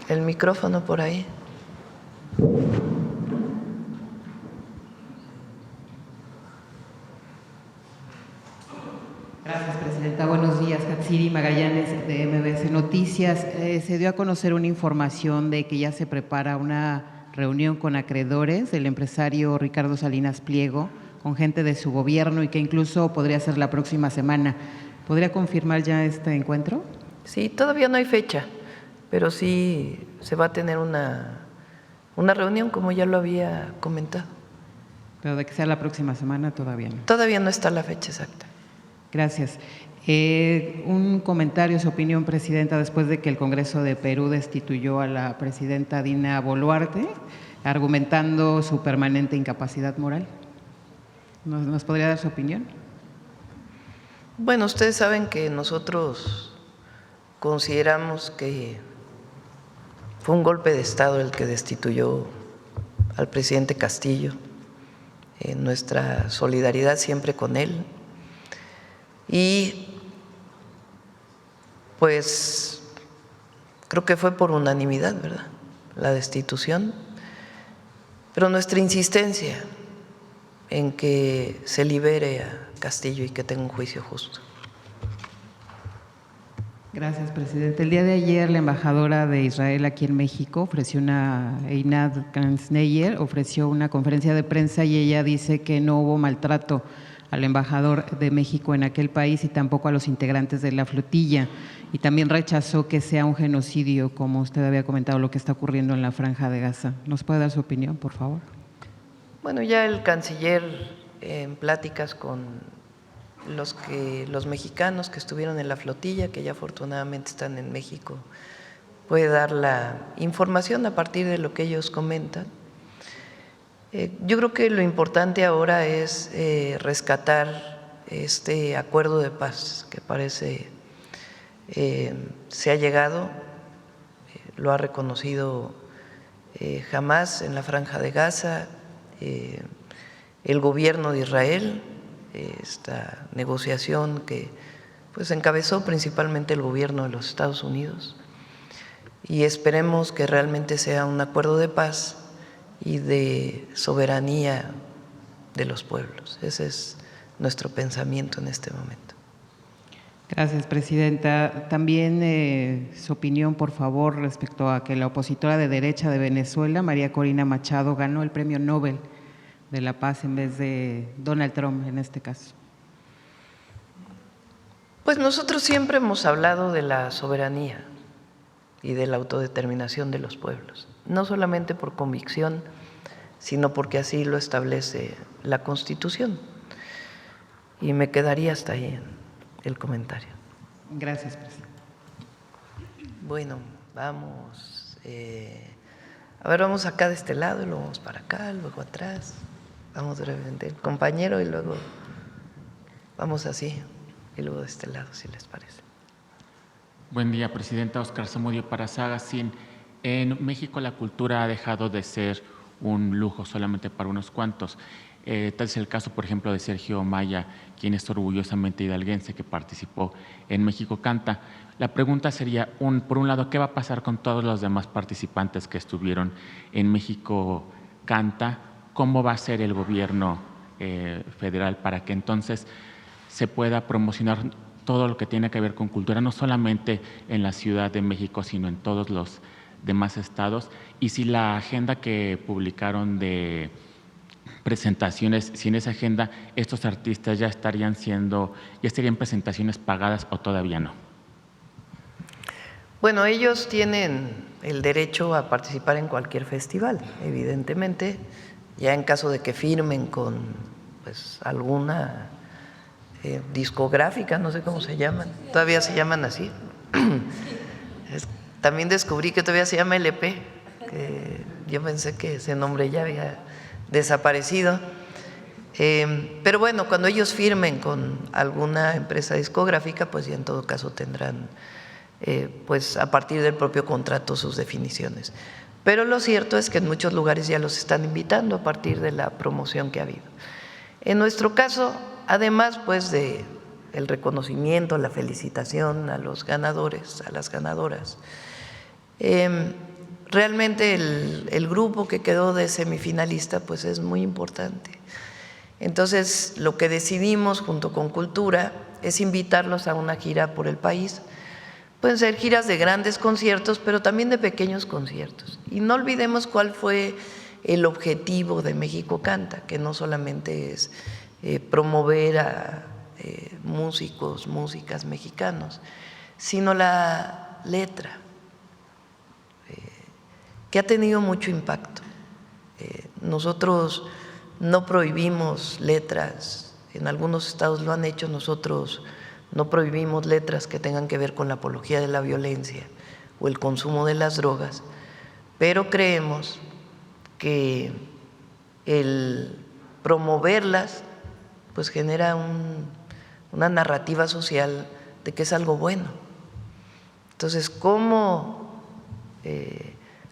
El micrófono por ahí. Gracias, presidenta. Buenos días. Hatsiri Magallanes, de MBS Noticias. Se dio a conocer una información de que ya se prepara una reunión con acreedores del empresario Ricardo Salinas Pliego, con gente de su gobierno y que incluso podría ser la próxima semana. ¿Podría confirmar ya este encuentro? Sí, todavía no hay fecha, pero sí se va a tener una reunión, como ya lo había comentado. Pero de que sea la próxima semana todavía no. Todavía no está la fecha exacta. Gracias. Un comentario, su opinión, presidenta, después de que el Congreso de Perú destituyó a la presidenta Dina Boluarte, argumentando su permanente incapacidad moral. ¿Nos podría dar su opinión? Bueno, ustedes saben que nosotros consideramos que fue un golpe de Estado el que destituyó al presidente Castillo. Nuestra solidaridad siempre con él. Y pues creo que fue por unanimidad, ¿verdad?, la destitución, pero nuestra insistencia en que se libere a Castillo y que tenga un juicio justo. Gracias, presidente. El día de ayer, la embajadora de Israel aquí en México Einat Kanzneyer, ofreció una conferencia de prensa y ella dice que no hubo maltrato al embajador de México en aquel país y tampoco a los integrantes de la flotilla. Y también rechazó que sea un genocidio, como usted había comentado, lo que está ocurriendo en la Franja de Gaza. ¿Nos puede dar su opinión, por favor? Bueno, ya el canciller, en pláticas con los mexicanos que estuvieron en la flotilla, que ya afortunadamente están en México, puede dar la información a partir de lo que ellos comentan. Yo creo que lo importante ahora es rescatar este acuerdo de paz que parece se ha llegado, lo ha reconocido Hamás en la Franja de Gaza, el gobierno de Israel, esta negociación que pues encabezó principalmente el gobierno de los Estados Unidos, y esperemos que realmente sea un acuerdo de paz y de soberanía de los pueblos. Ese es nuestro pensamiento en este momento. Gracias, presidenta. También su opinión, por favor, respecto a que la opositora de derecha de Venezuela, María Corina Machado, ganó el Premio Nobel de la Paz en vez de Donald Trump en este caso. Pues nosotros siempre hemos hablado de la soberanía y de la autodeterminación de los pueblos, no solamente por convicción, sino porque así lo establece la Constitución. Y me quedaría hasta ahí el comentario. Gracias, presidente. Bueno, vamos. A ver, vamos acá de este lado y luego vamos para acá, luego atrás. Vamos brevemente el compañero y luego vamos así y luego de este lado, si les parece. Buen día, presidenta. Oscar Zamudio para Sagacín. En México la cultura ha dejado de ser un lujo solamente para unos cuantos. Tal es el caso, por ejemplo, de Sergio Maya, quien es orgullosamente hidalguense, que participó en México Canta. La pregunta sería, por un lado, ¿qué va a pasar con todos los demás participantes que estuvieron en México Canta? ¿Cómo va a ser el gobierno federal para que entonces se pueda promocionar todo lo que tiene que ver con cultura, no solamente en la Ciudad de México, sino en todos los demás estados? Y si la agenda que publicaron de presentaciones, si en esa agenda estos artistas ya estarían presentaciones pagadas o todavía no. Bueno, ellos tienen el derecho a participar en cualquier festival, evidentemente, ya en caso de que firmen con pues alguna discográfica, no sé cómo se llaman, todavía se llaman así. También descubrí que todavía se llama LP, que yo pensé que ese nombre ya había desaparecido. Pero bueno, cuando ellos firmen con alguna empresa discográfica, pues ya en todo caso tendrán pues a partir del propio contrato sus definiciones. Pero lo cierto es que en muchos lugares ya los están invitando a partir de la promoción que ha habido. En nuestro caso, además pues de el reconocimiento, la felicitación a los ganadores, a las ganadoras, realmente el grupo que quedó de semifinalista pues es muy importante. Entonces, lo que decidimos junto con Cultura es invitarlos a una gira por el país. Pueden ser giras de grandes conciertos, pero también de pequeños conciertos. Y no olvidemos cuál fue el objetivo de México Canta, que no solamente es promover a músicos, músicas mexicanos, sino la letra, que ha tenido mucho impacto. Nosotros no prohibimos letras, en algunos estados lo han hecho, nosotros no prohibimos letras que tengan que ver con la apología de la violencia o el consumo de las drogas, pero creemos que el promoverlas pues genera una narrativa social de que es algo bueno. Entonces, ¿cómo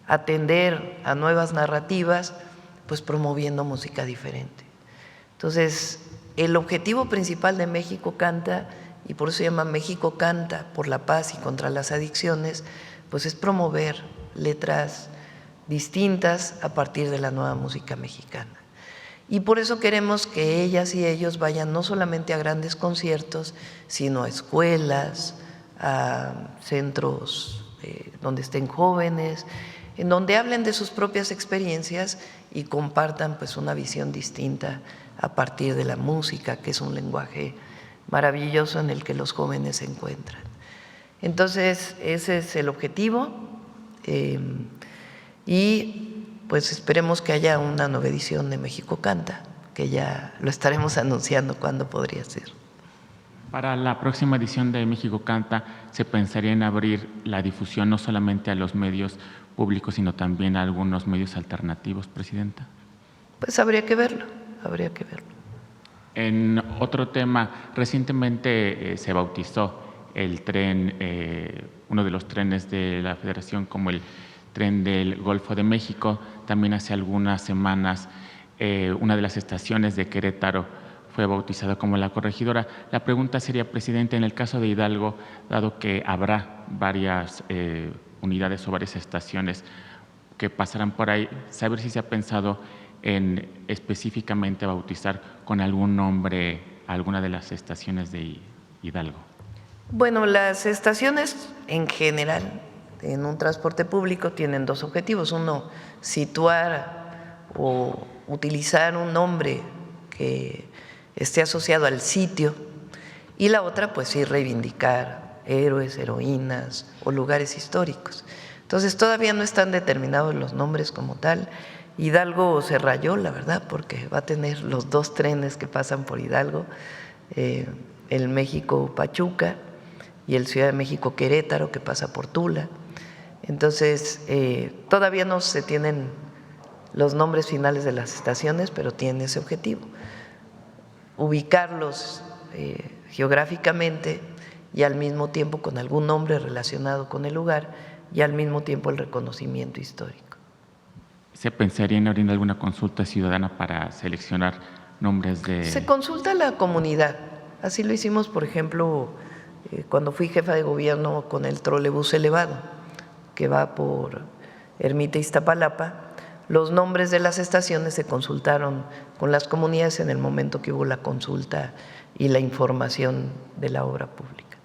atender a nuevas narrativas? Pues promoviendo música diferente. Entonces, el objetivo principal de México Canta, y por eso se llama México Canta, por la paz y contra las adicciones, pues es promover letras distintas a partir de la nueva música mexicana. Y por eso queremos que ellas y ellos vayan no solamente a grandes conciertos, sino a escuelas, a centros donde estén jóvenes, en donde hablen de sus propias experiencias y compartan pues una visión distinta a partir de la música, que es un lenguaje maravilloso en el que los jóvenes se encuentran. Entonces, ese es el objetivo y pues esperemos que haya una nueva edición de México Canta, que ya lo estaremos anunciando cuándo podría ser. Para la próxima edición de México Canta, ¿se pensaría en abrir la difusión no solamente a los medios públicos, sino también a algunos medios alternativos, Presidenta? Pues habría que verlo, habría que verlo. En otro tema, recientemente se bautizó el tren, uno de los trenes de la Federación como el tren del Golfo de México. También hace algunas semanas una de las estaciones de Querétaro fue bautizada como La Corregidora. La pregunta sería, Presidente, en el caso de Hidalgo, dado que habrá varias unidades o varias estaciones que pasarán por ahí, saber si se ha pensado en específicamente bautizar con algún nombre alguna de las estaciones de Hidalgo. Bueno, las estaciones en general en un transporte público tienen dos objetivos. Uno, situar o utilizar un nombre que esté asociado al sitio, y la otra, pues sí, reivindicar héroes, heroínas o lugares históricos. Entonces, todavía no están determinados los nombres como tal. Hidalgo se rayó, la verdad, porque va a tener los dos trenes que pasan por Hidalgo, el México-Pachuca y el Ciudad de México-Querétaro, que pasa por Tula. Entonces, todavía no se tienen los nombres finales de las estaciones, pero tiene ese objetivo, ubicarlos geográficamente y al mismo tiempo con algún nombre relacionado con el lugar y al mismo tiempo el reconocimiento histórico. ¿Se pensaría en abrir alguna consulta ciudadana para seleccionar nombres de...? Se consulta a la comunidad. Así lo hicimos, por ejemplo, cuando fui jefa de gobierno con el trolebús elevado, que va por Ermita Iztapalapa. Los nombres de las estaciones se consultaron con las comunidades en el momento que hubo la consulta y la información de la obra pública.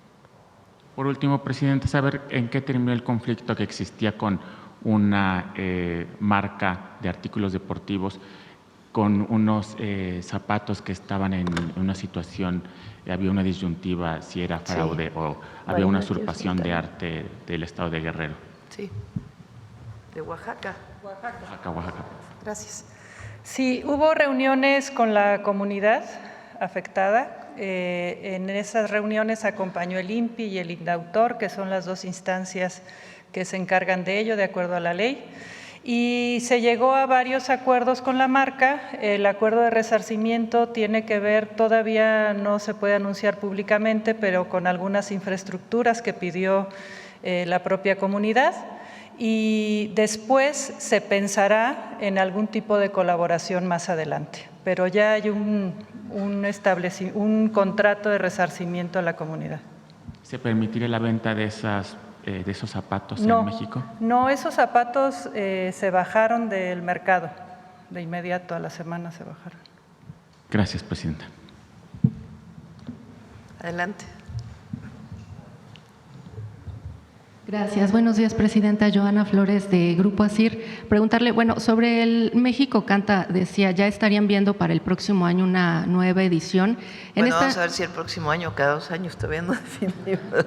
Por último, Presidente, saber en qué terminó el conflicto que existía con una marca de artículos deportivos con unos zapatos que estaban en una situación, había una disyuntiva si era fraude o había una usurpación de arte del estado de Guerrero. Sí, de Oaxaca. Oaxaca. Gracias. Sí, hubo reuniones con la comunidad afectada. En esas reuniones acompañó el INPI y el INDAUTOR, que son las dos instancias que se encargan de ello de acuerdo a la ley, y se llegó a varios acuerdos con la marca. El acuerdo de resarcimiento tiene que ver, todavía no se puede anunciar públicamente, pero con algunas infraestructuras que pidió la propia comunidad, y después se pensará en algún tipo de colaboración más adelante, pero ya hay un contrato de resarcimiento a la comunidad. ¿Se permitiría la venta de esas de esos zapatos No, en México? no, esos zapatos se bajaron del mercado, de inmediato, a la semana se bajaron. Gracias, presidenta. Adelante. Gracias. Buenos días, presidenta. Joana Flores, de Grupo ASIR. Preguntarle, bueno, sobre el México Canta, decía, ya estarían viendo para el próximo año una nueva edición. Vamos a ver si el próximo año, cada 2 años, todavía no definimos,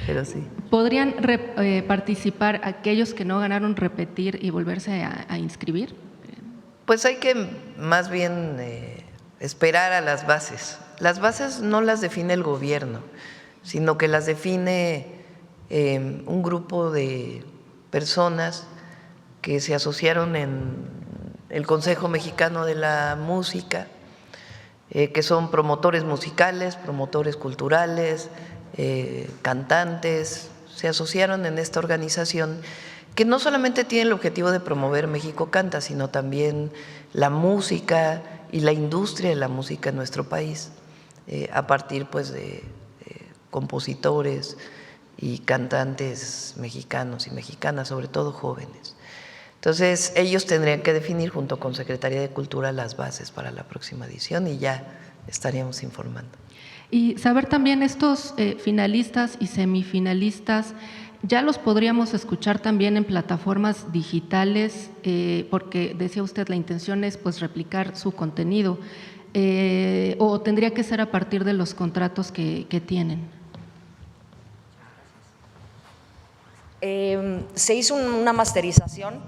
pero sí. ¿Podrían participar aquellos que no ganaron, repetir y volverse a inscribir? Pues hay que más bien esperar a las bases. Las bases no las define el gobierno, sino que las define un grupo de personas que se asociaron en el Consejo Mexicano de la Música, que son promotores musicales, promotores culturales, cantantes, se asociaron en esta organización que no solamente tiene el objetivo de promover México Canta, sino también la música y la industria de la música en nuestro país, a partir pues de compositores y cantantes mexicanos y mexicanas, sobre todo jóvenes. Entonces, ellos tendrían que definir junto con Secretaría de Cultura las bases para la próxima edición y ya estaríamos informando. Y saber también estos finalistas y semifinalistas, ya los podríamos escuchar también en plataformas digitales, porque decía usted, la intención es pues replicar su contenido, o tendría que ser a partir de los contratos que tienen. Se hizo una masterización,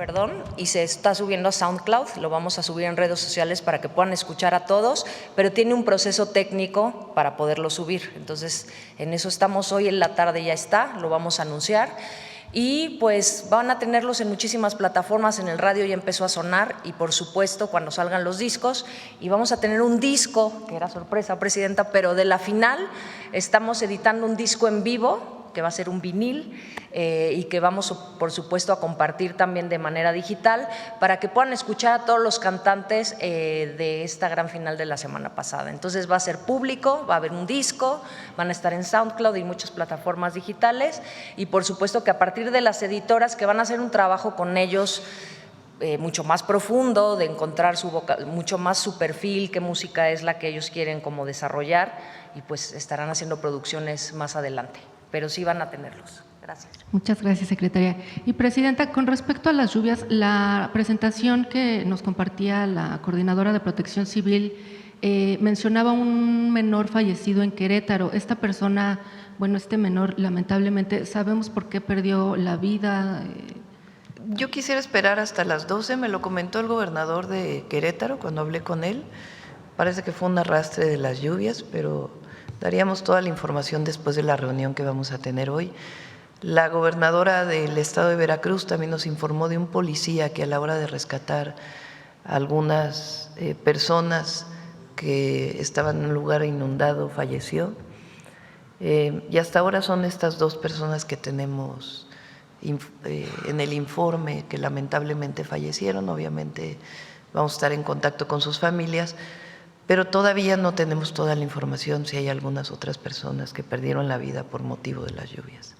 y se está subiendo a SoundCloud, lo vamos a subir en redes sociales para que puedan escuchar a todos, pero tiene un proceso técnico para poderlo subir. Entonces, en eso estamos hoy en la tarde, ya está, lo vamos a anunciar. Y pues van a tenerlos en muchísimas plataformas, en el radio ya empezó a sonar y por supuesto cuando salgan los discos, y vamos a tener un disco, que era sorpresa, presidenta, pero de la final estamos editando un disco en vivo, que va a ser un vinil y que vamos por supuesto a compartir también de manera digital para que puedan escuchar a todos los cantantes de esta gran final de la semana pasada. Entonces va a ser público, va a haber un disco, van a estar en SoundCloud y muchas plataformas digitales, y por supuesto que a partir de las editoras que van a hacer un trabajo con ellos mucho más profundo, de encontrar mucho más su perfil, qué música es la que ellos quieren como desarrollar, y pues estarán haciendo producciones más adelante, pero sí van a tenerlos. Gracias. Muchas gracias, secretaria. Y presidenta, con respecto a las lluvias, la presentación que nos compartía la coordinadora de Protección Civil mencionaba un menor fallecido en Querétaro. Esta persona, bueno, este menor, lamentablemente, ¿sabemos por qué perdió la vida? Yo quisiera esperar hasta las 12, me lo comentó el gobernador de Querétaro cuando hablé con él. Parece que fue un arrastre de las lluvias, pero daríamos toda la información después de la reunión que vamos a tener hoy. La gobernadora del estado de Veracruz también nos informó de un policía que a la hora de rescatar a algunas personas que estaban en un lugar inundado falleció. Y hasta ahora son estas 2 personas que tenemos en el informe que lamentablemente fallecieron. Obviamente vamos a estar en contacto con sus familias, pero todavía no tenemos toda la información si hay algunas otras personas que perdieron la vida por motivo de las lluvias.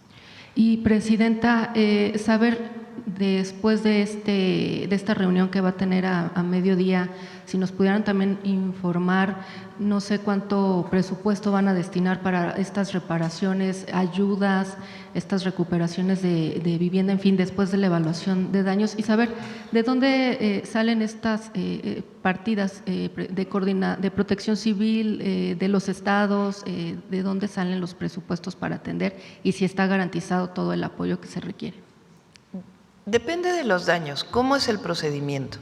Y presidenta, saber después de esta reunión que va a tener a mediodía, si nos pudieran también informar, no sé cuánto presupuesto van a destinar para estas reparaciones, ayudas, estas recuperaciones de vivienda, en fin, después de la evaluación de daños, y saber de dónde salen estas partidas de protección civil de los estados, de dónde salen los presupuestos para atender y si está garantizado todo el apoyo que se requiere. Depende de los daños. ¿Cómo es el procedimiento?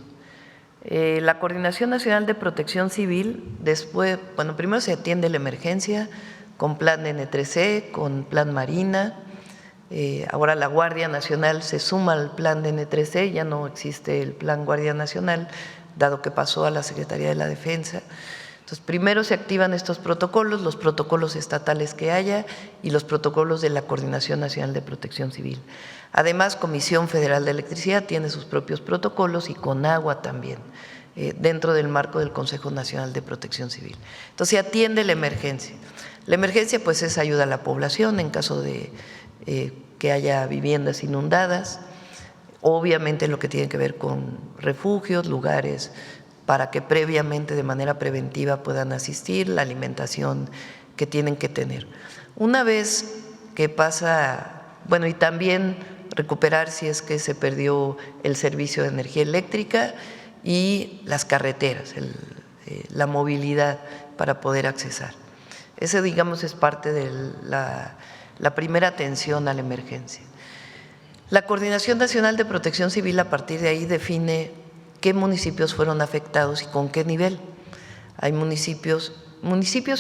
La Coordinación Nacional de Protección Civil, después, bueno, primero se atiende la emergencia con plan N3C, con plan Marina. Ahora la Guardia Nacional se suma al plan de N3C, ya no existe el plan Guardia Nacional, dado que pasó a la Secretaría de la Defensa. Entonces, primero se activan estos protocolos, los protocolos estatales que haya y los protocolos de la Coordinación Nacional de Protección Civil. Además, Comisión Federal de Electricidad tiene sus propios protocolos y Conagua también, dentro del marco del Consejo Nacional de Protección Civil. Entonces, se atiende la emergencia. La emergencia, pues, es ayuda a la población en caso de que haya viviendas inundadas, obviamente lo que tiene que ver con refugios, lugares para que previamente, de manera preventiva, puedan asistir, la alimentación que tienen que tener. Una vez que pasa, bueno, y también recuperar si es que se perdió el servicio de energía eléctrica y las carreteras, la movilidad para poder accesar. Ese, digamos, es parte de la primera atención a la emergencia. La Coordinación Nacional de Protección Civil a partir de ahí define qué municipios fueron afectados y con qué nivel. Hay municipios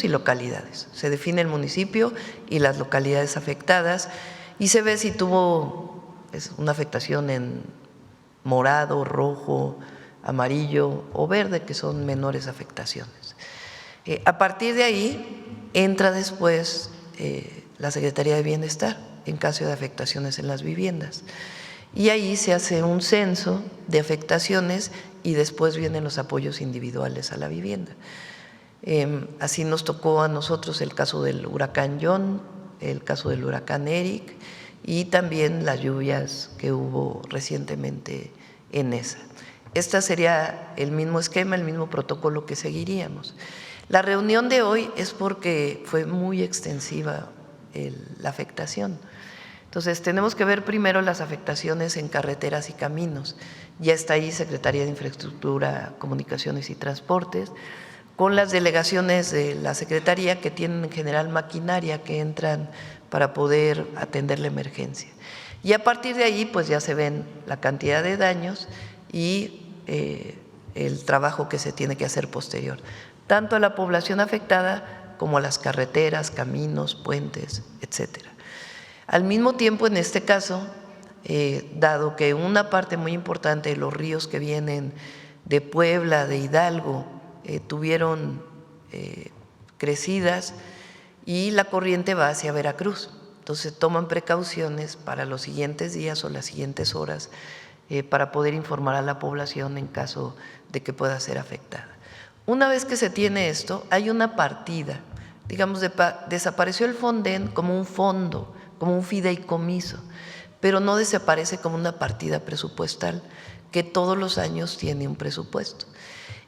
y localidades. Se define el municipio y las localidades afectadas y se ve si tuvo una afectación en morado, rojo, amarillo o verde, que son menores afectaciones. A partir de ahí entra después la Secretaría de Bienestar en caso de afectaciones en las viviendas. Y ahí se hace un censo de afectaciones y después vienen los apoyos individuales a la vivienda. Así nos tocó a nosotros el caso del huracán John, el caso del huracán Eric y también las lluvias que hubo recientemente en esa. Este sería el mismo esquema, el mismo protocolo que seguiríamos. La reunión de hoy es porque fue muy extensiva la afectación. Entonces, tenemos que ver primero las afectaciones en carreteras y caminos. Ya está ahí Secretaría de Infraestructura, Comunicaciones y Transportes, con las delegaciones de la Secretaría que tienen en general maquinaria que entran para poder atender la emergencia. Y a partir de ahí, pues ya se ven la cantidad de daños y el trabajo que se tiene que hacer posterior, tanto a la población afectada como a las carreteras, caminos, puentes, etcétera. Al mismo tiempo, en este caso, dado que una parte muy importante de los ríos que vienen de Puebla, de Hidalgo, tuvieron crecidas y la corriente va hacia Veracruz. Entonces toman precauciones para los siguientes días o las siguientes horas para poder informar a la población en caso de que pueda ser afectada. Una vez que se tiene esto, hay una partida, digamos, desapareció el Fonden como un fondo, como un fideicomiso, pero no desaparece como una partida presupuestal que todos los años tiene un presupuesto.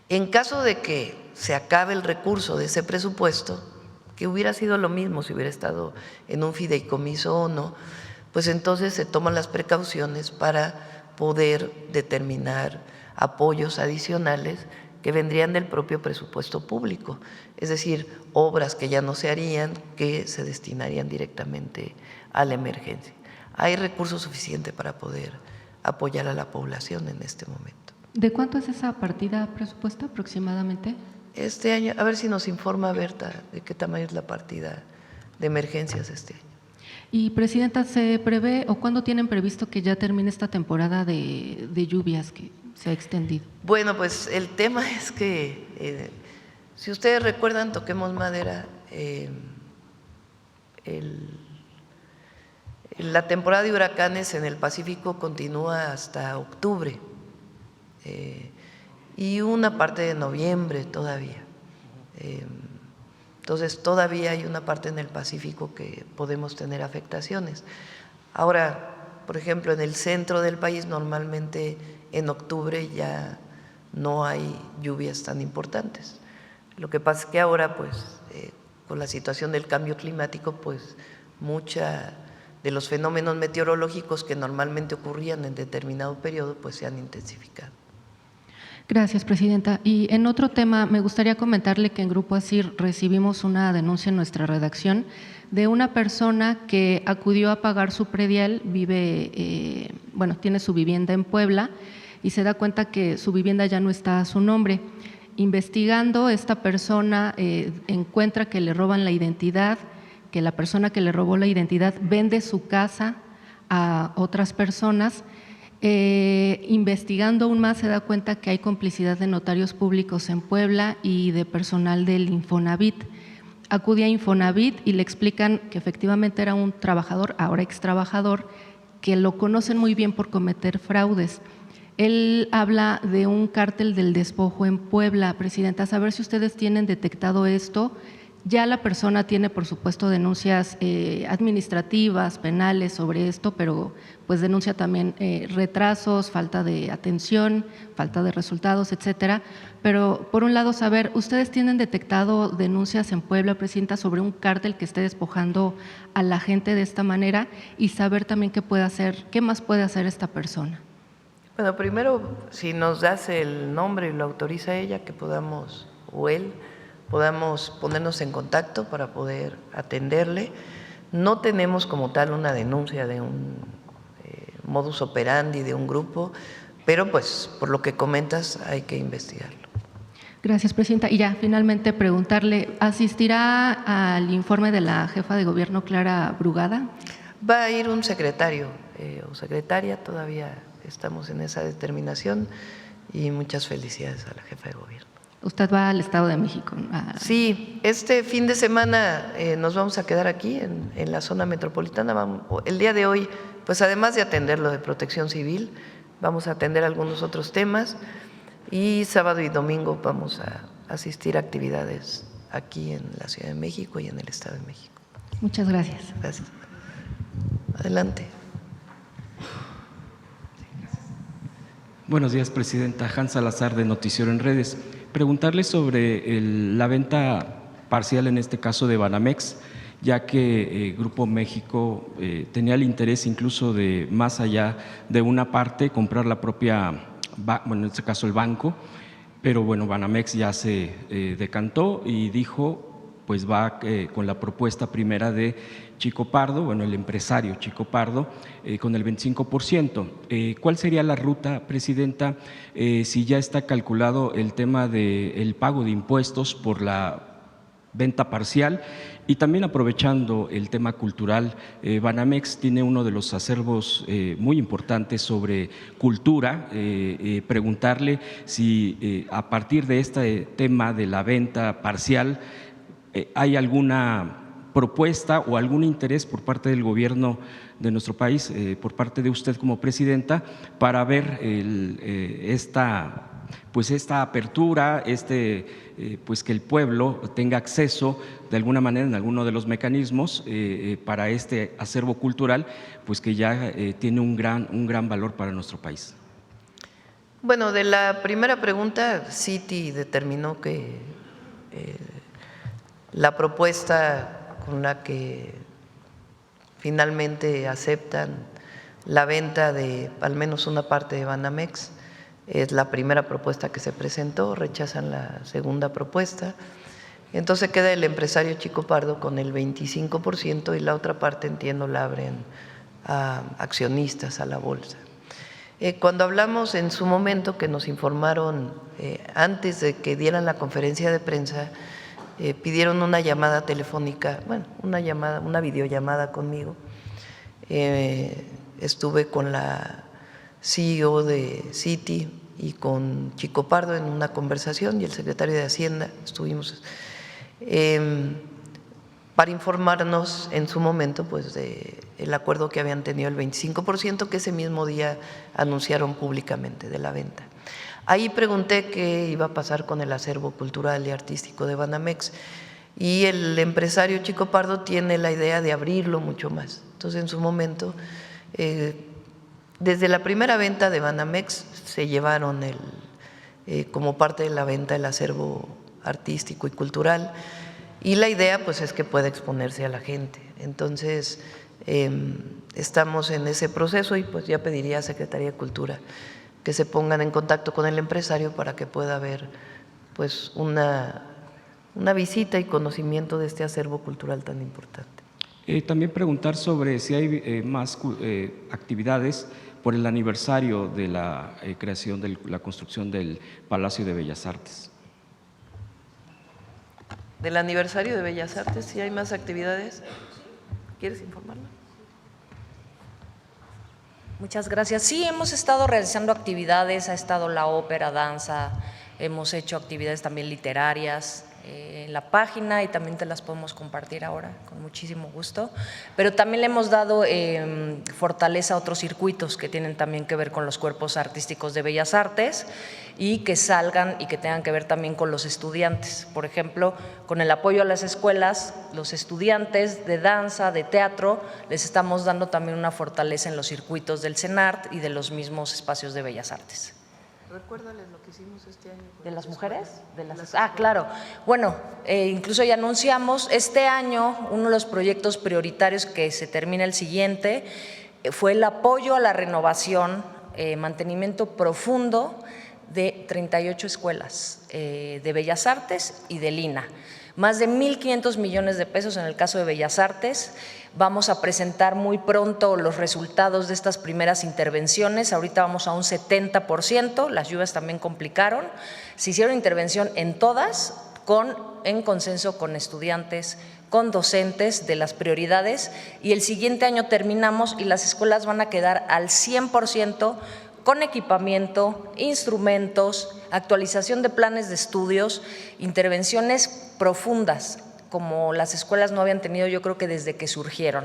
En caso de que se acabe el recurso de ese presupuesto, que hubiera sido lo mismo si hubiera estado en un fideicomiso o no, pues entonces se toman las precauciones para poder determinar apoyos adicionales que vendrían del propio presupuesto público, es decir, obras que ya no se harían, que se destinarían directamente a la emergencia. Hay recursos suficientes para poder apoyar a la población en este momento. ¿De cuánto es esa partida presupuesta aproximadamente? Este año, a ver si nos informa Berta de qué tamaño es la partida de emergencias este año. Y, Presidenta, ¿se prevé o cuándo tienen previsto que ya termine esta temporada de lluvias que se ha extendido? Bueno, pues el tema es que, si ustedes recuerdan, toquemos madera, la temporada de huracanes en el Pacífico continúa hasta octubre y una parte de noviembre todavía. Entonces, todavía hay una parte en el Pacífico que podemos tener afectaciones. Ahora, por ejemplo, en el centro del país normalmente en octubre ya no hay lluvias tan importantes. Lo que pasa es que ahora, pues, con la situación del cambio climático, pues, mucha de los fenómenos meteorológicos que normalmente ocurrían en determinado periodo, pues se han intensificado. Gracias, Presidenta. Y en otro tema, me gustaría comentarle que en Grupo ASIR recibimos una denuncia en nuestra redacción de una persona que acudió a pagar su predial, tiene su vivienda en Puebla y se da cuenta que su vivienda ya no está a su nombre. Investigando, esta persona encuentra que le roban la identidad, que la persona que le robó la identidad vende su casa a otras personas. Investigando aún más se da cuenta que hay complicidad de notarios públicos en Puebla y de personal del Infonavit. Acude a Infonavit y le explican que efectivamente era un trabajador, ahora ex trabajador, que lo conocen muy bien por cometer fraudes. Él habla de un cártel del despojo en Puebla. Presidenta, a saber si ustedes tienen detectado esto, Ya la persona tiene, por supuesto, denuncias administrativas, penales sobre esto, pero pues denuncia también retrasos, falta de atención, falta de resultados, etcétera. Pero, por un lado, saber, ¿ustedes tienen detectado denuncias en Puebla, Presidenta, sobre un cártel que esté despojando a la gente de esta manera? Y saber también qué más puede hacer esta persona. Bueno, primero, si nos das el nombre y lo autoriza ella, que podamos, o él, podamos ponernos en contacto para poder atenderle. No tenemos como tal una denuncia de un modus operandi de un grupo, pero pues por lo que comentas hay que investigarlo. Gracias, Presidenta. Y ya, finalmente preguntarle, ¿asistirá al informe de la jefa de gobierno, Clara Brugada? Va a ir un secretario o secretaria, todavía estamos en esa determinación, y muchas felicidades a la jefa de gobierno. Usted va al Estado de México. Sí, este fin de semana nos vamos a quedar aquí en la zona metropolitana. El día de hoy, pues además de atender lo de protección civil, vamos a atender algunos otros temas, y sábado y domingo vamos a asistir a actividades aquí en la Ciudad de México y en el Estado de México. Muchas gracias. Gracias. Adelante. Buenos días, Presidenta. Hans Salazar, de Noticiero en Redes. Preguntarle sobre la venta parcial, en este caso de Banamex, ya que Grupo México tenía el interés incluso de, más allá de una parte, comprar la propia, bueno, en este caso el banco, pero bueno, Banamex ya se decantó y dijo, pues va con la propuesta primera de Chico Pardo, bueno, el empresario Chico Pardo, con el 25%. ¿Cuál sería la ruta, Presidenta, si ya está calculado el tema del pago de impuestos por la venta parcial? Y también aprovechando el tema cultural, Banamex tiene uno de los acervos muy importantes sobre cultura. Preguntarle si a partir de este tema de la venta parcial hay alguna propuesta o algún interés por parte del gobierno de nuestro país, por parte de usted como presidenta, para ver esta apertura, pues que el pueblo tenga acceso de alguna manera en alguno de los mecanismos para este acervo cultural, pues que ya tiene un gran valor para nuestro país. Bueno, de la primera pregunta, Citi determinó que la propuesta con la que finalmente aceptan la venta de al menos una parte de Banamex es la primera propuesta que se presentó, rechazan la segunda propuesta. Entonces queda el empresario Chico Pardo con el 25% y la otra parte, entiendo, la abren a accionistas, a la bolsa. Cuando hablamos en su momento, que nos informaron antes de que dieran la conferencia de prensa, pidieron una llamada telefónica, bueno, una videollamada conmigo. Estuve con la CEO de Citi y con Chico Pardo en una conversación, y el secretario de Hacienda, estuvimos para informarnos en su momento pues del acuerdo que habían tenido, el 25%, que ese mismo día anunciaron públicamente de la venta. Ahí pregunté qué iba a pasar con el acervo cultural y artístico de Banamex, y el empresario Chico Pardo tiene la idea de abrirlo mucho más. Entonces, en su momento, desde la primera venta de Banamex se llevaron como parte de la venta el acervo artístico y cultural, y la idea pues es que pueda exponerse a la gente. Entonces, estamos en ese proceso, y pues ya pediría a Secretaría de Cultura que se pongan en contacto con el empresario para que pueda haber pues una visita y conocimiento de este acervo cultural tan importante. También preguntar sobre si hay más actividades por el aniversario de la creación de la construcción del Palacio de Bellas Artes. ¿Del aniversario de Bellas Artes si hay más actividades? ¿Quieres informarlo? Muchas gracias. Sí, hemos estado realizando actividades, ha estado la ópera, danza, hemos hecho actividades también literarias, en la página y también te las podemos compartir ahora con muchísimo gusto, pero también le hemos dado fortaleza a otros circuitos que tienen también que ver con los cuerpos artísticos de Bellas Artes y que salgan y que tengan que ver también con los estudiantes. Por ejemplo, con el apoyo a las escuelas, los estudiantes de danza, de teatro, les estamos dando también una fortaleza en los circuitos del CENART y de los mismos espacios de Bellas Artes. Recuérdales lo que hicimos este año. ¿De las mujeres? Claro. Bueno, incluso ya anunciamos, este año uno de los proyectos prioritarios que se termina el siguiente fue el apoyo a la renovación, mantenimiento profundo de 38 escuelas de Bellas Artes y del INA. Más de 1.500 millones de pesos en el caso de Bellas Artes. Vamos a presentar muy pronto los resultados de estas primeras intervenciones. Ahorita vamos a un 70%, las lluvias también complicaron. Se hicieron intervención en todas, en consenso con estudiantes, con docentes de las prioridades, y el siguiente año terminamos y las escuelas van a quedar al 100% con equipamiento, instrumentos, actualización de planes de estudios, intervenciones profundas, como las escuelas no habían tenido, yo creo que desde que surgieron.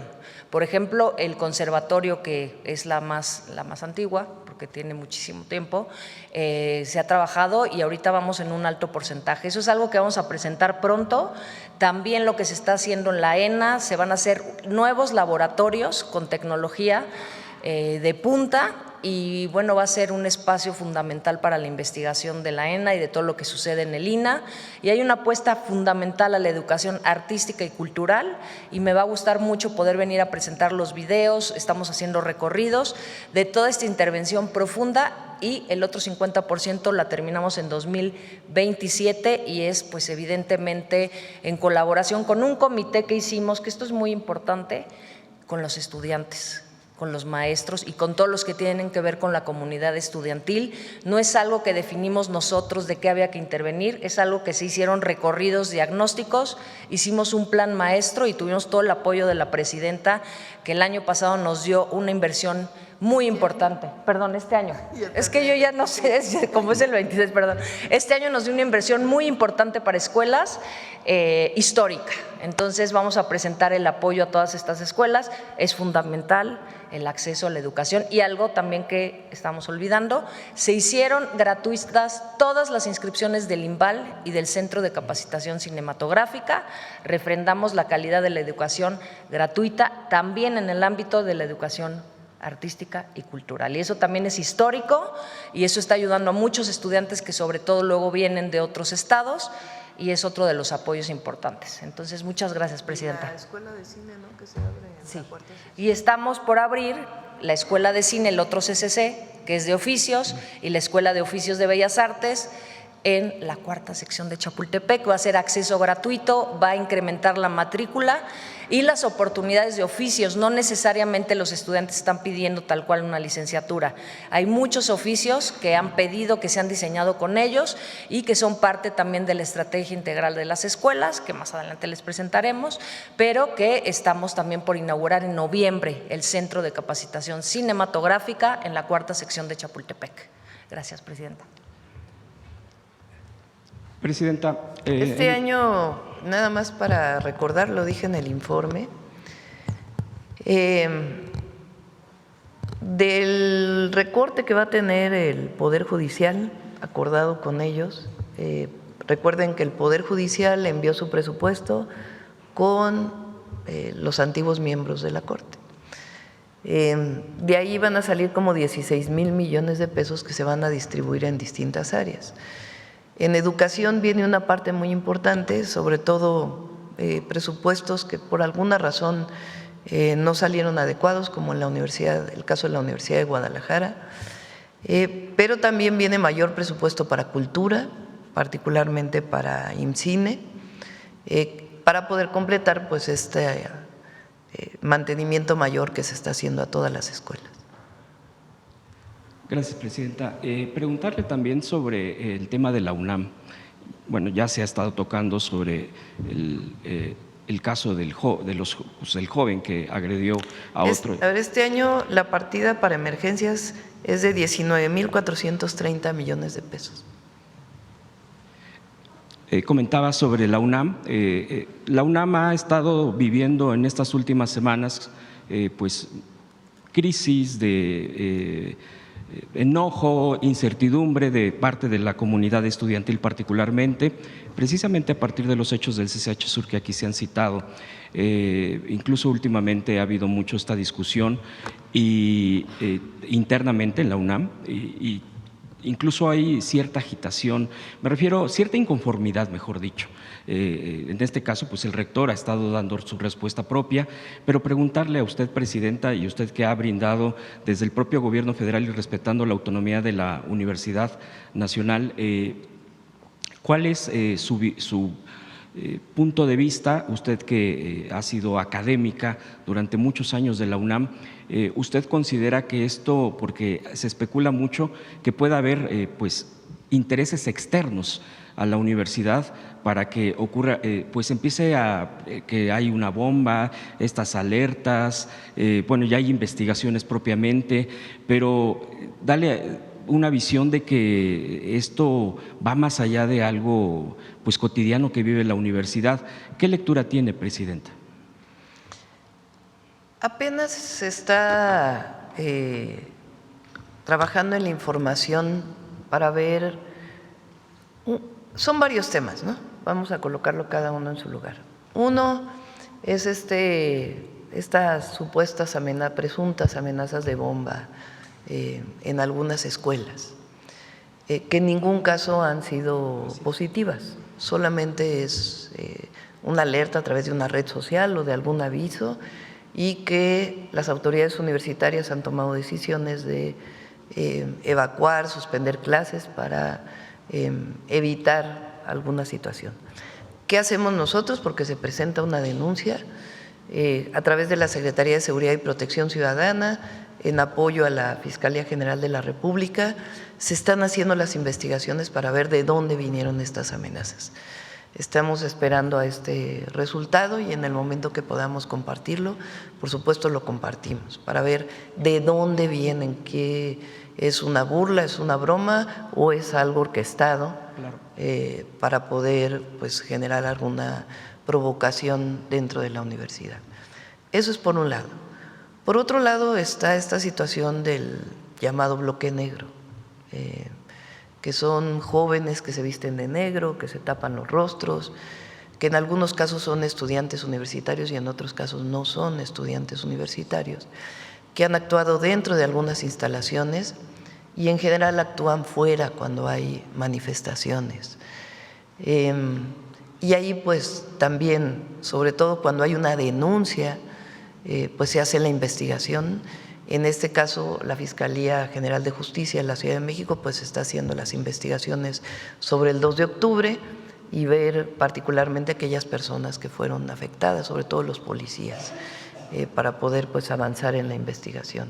Por ejemplo, el conservatorio, que es la más antigua, porque tiene muchísimo tiempo, se ha trabajado y ahorita vamos en un alto porcentaje. Eso es algo que vamos a presentar pronto. También lo que se está haciendo en la ENA, se van a hacer nuevos laboratorios con tecnología de punta, y bueno, va a ser un espacio fundamental para la investigación de la ENA y de todo lo que sucede en el INA, y hay una apuesta fundamental a la educación artística y cultural, y me va a gustar mucho poder venir a presentar los videos. Estamos haciendo recorridos de toda esta intervención profunda, y el otro 50% la terminamos en 2027, y es pues evidentemente en colaboración con un comité que hicimos, que esto es muy importante, con los estudiantes, con los maestros y con todos los que tienen que ver con la comunidad estudiantil. No es algo que definimos nosotros de qué había que intervenir, es algo que se hicieron recorridos diagnósticos, hicimos un plan maestro y tuvimos todo el apoyo de la presidenta, que el año pasado nos dio una inversión muy importante. Perdón, este año. Es que yo ya no sé, como es el 26, perdón. Este año nos dio una inversión muy importante para escuelas, histórica. Entonces vamos a presentar el apoyo a todas estas escuelas. Es fundamental el acceso a la educación, y algo también que estamos olvidando, se hicieron gratuitas todas las inscripciones del INVAL y del Centro de Capacitación Cinematográfica. Refrendamos la calidad de la educación gratuita también en el ámbito de la educación artística y cultural, y eso también es histórico, y eso está ayudando a muchos estudiantes que sobre todo luego vienen de otros estados, y es otro de los apoyos importantes. Entonces, muchas gracias, presidenta. La escuela de cine, ¿no?, que se abre en la cuarta sección. Y estamos por abrir la escuela de cine, el otro CCC, que es de oficios, y la escuela de oficios de Bellas Artes en la cuarta sección de Chapultepec. Va a ser acceso gratuito, va a incrementar la matrícula y las oportunidades de oficios. No necesariamente los estudiantes están pidiendo tal cual una licenciatura. Hay muchos oficios que han pedido, que se han diseñado con ellos y que son parte también de la estrategia integral de las escuelas, que más adelante les presentaremos, pero que estamos también por inaugurar en noviembre el Centro de Capacitación Cinematográfica en la cuarta sección de Chapultepec. Gracias, presidenta. Presidenta. Este año, nada más para recordar, lo dije en el informe, del recorte que va a tener el Poder Judicial, acordado con ellos. Recuerden que el Poder Judicial envió su presupuesto con los antiguos miembros de la Corte. De ahí van a salir como 16,000 millones de pesos que se van a distribuir en distintas áreas. En educación viene una parte muy importante, sobre todo presupuestos que por alguna razón no salieron adecuados, como en la universidad, el caso de la Universidad de Guadalajara, pero también viene mayor presupuesto para cultura, particularmente para IMCINE, para poder completar pues este mantenimiento mayor que se está haciendo a todas las escuelas. Gracias, presidenta. Preguntarle también sobre el tema de la UNAM. Bueno, ya se ha estado tocando sobre el caso del joven que agredió a otro. A ver, este año la partida para emergencias es de 19,430 millones de pesos. comentaba sobre la UNAM. La UNAM ha estado viviendo en estas últimas semanas pues crisis de enojo, incertidumbre de parte de la comunidad estudiantil particularmente, precisamente a partir de los hechos del CCH Sur que aquí se han citado. Incluso últimamente ha habido mucho esta discusión internamente en la UNAM y incluso hay cierta agitación, me refiero a cierta inconformidad, mejor dicho. En este caso, pues el rector ha estado dando su respuesta propia, pero preguntarle a usted, Presidenta, y usted que ha brindado desde el propio Gobierno federal y respetando la autonomía de la Universidad Nacional, ¿cuál es su punto de vista, usted que ha sido académica durante muchos años de la UNAM? ¿Usted considera que esto, porque se especula mucho, que pueda haber pues intereses externos a la universidad para que ocurra, pues empiece a que hay una bomba, estas alertas, bueno, ya hay investigaciones propiamente, pero dale una visión de que esto va más allá de algo pues cotidiano que vive la universidad? ¿Qué lectura tiene, Presidenta? Apenas se está trabajando en la información para ver, son varios temas, ¿no? Vamos a colocarlo cada uno en su lugar. Uno es estas supuestas presuntas amenazas de bomba en algunas escuelas, que en ningún caso han sido positivas, solamente es una alerta a través de una red social o de algún aviso, y que las autoridades universitarias han tomado decisiones de evacuar, suspender clases para evitar alguna situación. ¿Qué hacemos nosotros? Porque se presenta una denuncia a través de la Secretaría de Seguridad y Protección Ciudadana, en apoyo a la Fiscalía General de la República, se están haciendo las investigaciones para ver de dónde vinieron estas amenazas. Estamos esperando a este resultado y en el momento que podamos compartirlo, por supuesto lo compartimos, para ver de dónde vienen, qué es una burla, es una broma o es algo orquestado, claro, para poder pues generar alguna provocación dentro de la universidad. Eso es por un lado. Por otro lado está esta situación del llamado bloque negro, que son jóvenes que se visten de negro, que se tapan los rostros, que en algunos casos son estudiantes universitarios y en otros casos no son estudiantes universitarios, que han actuado dentro de algunas instalaciones y en general actúan fuera cuando hay manifestaciones. Y ahí pues también, sobre todo cuando hay una denuncia, pues se hace la investigación. En este caso, la Fiscalía General de Justicia de la Ciudad de México pues está haciendo las investigaciones sobre el 2 de octubre y ver particularmente aquellas personas que fueron afectadas, sobre todo los policías, para poder pues avanzar en la investigación.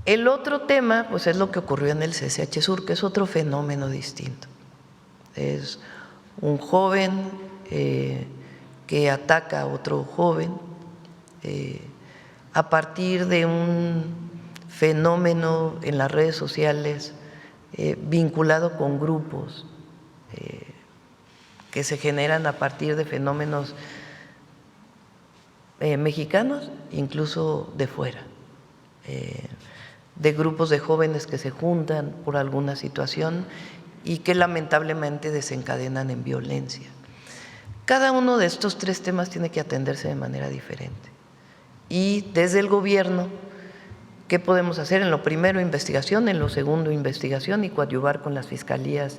El otro tema pues es lo que ocurrió en el CCH Sur, que es otro fenómeno distinto. Es un joven que ataca a otro joven a partir de un fenómeno en las redes sociales vinculado con grupos que se generan a partir de fenómenos mexicanos, incluso de fuera, de grupos de jóvenes que se juntan por alguna situación y que lamentablemente desencadenan en violencia. Cada uno de estos tres temas tiene que atenderse de manera diferente. Y desde el gobierno, ¿qué podemos hacer? En lo primero, investigación; en lo segundo, investigación y coadyuvar con las fiscalías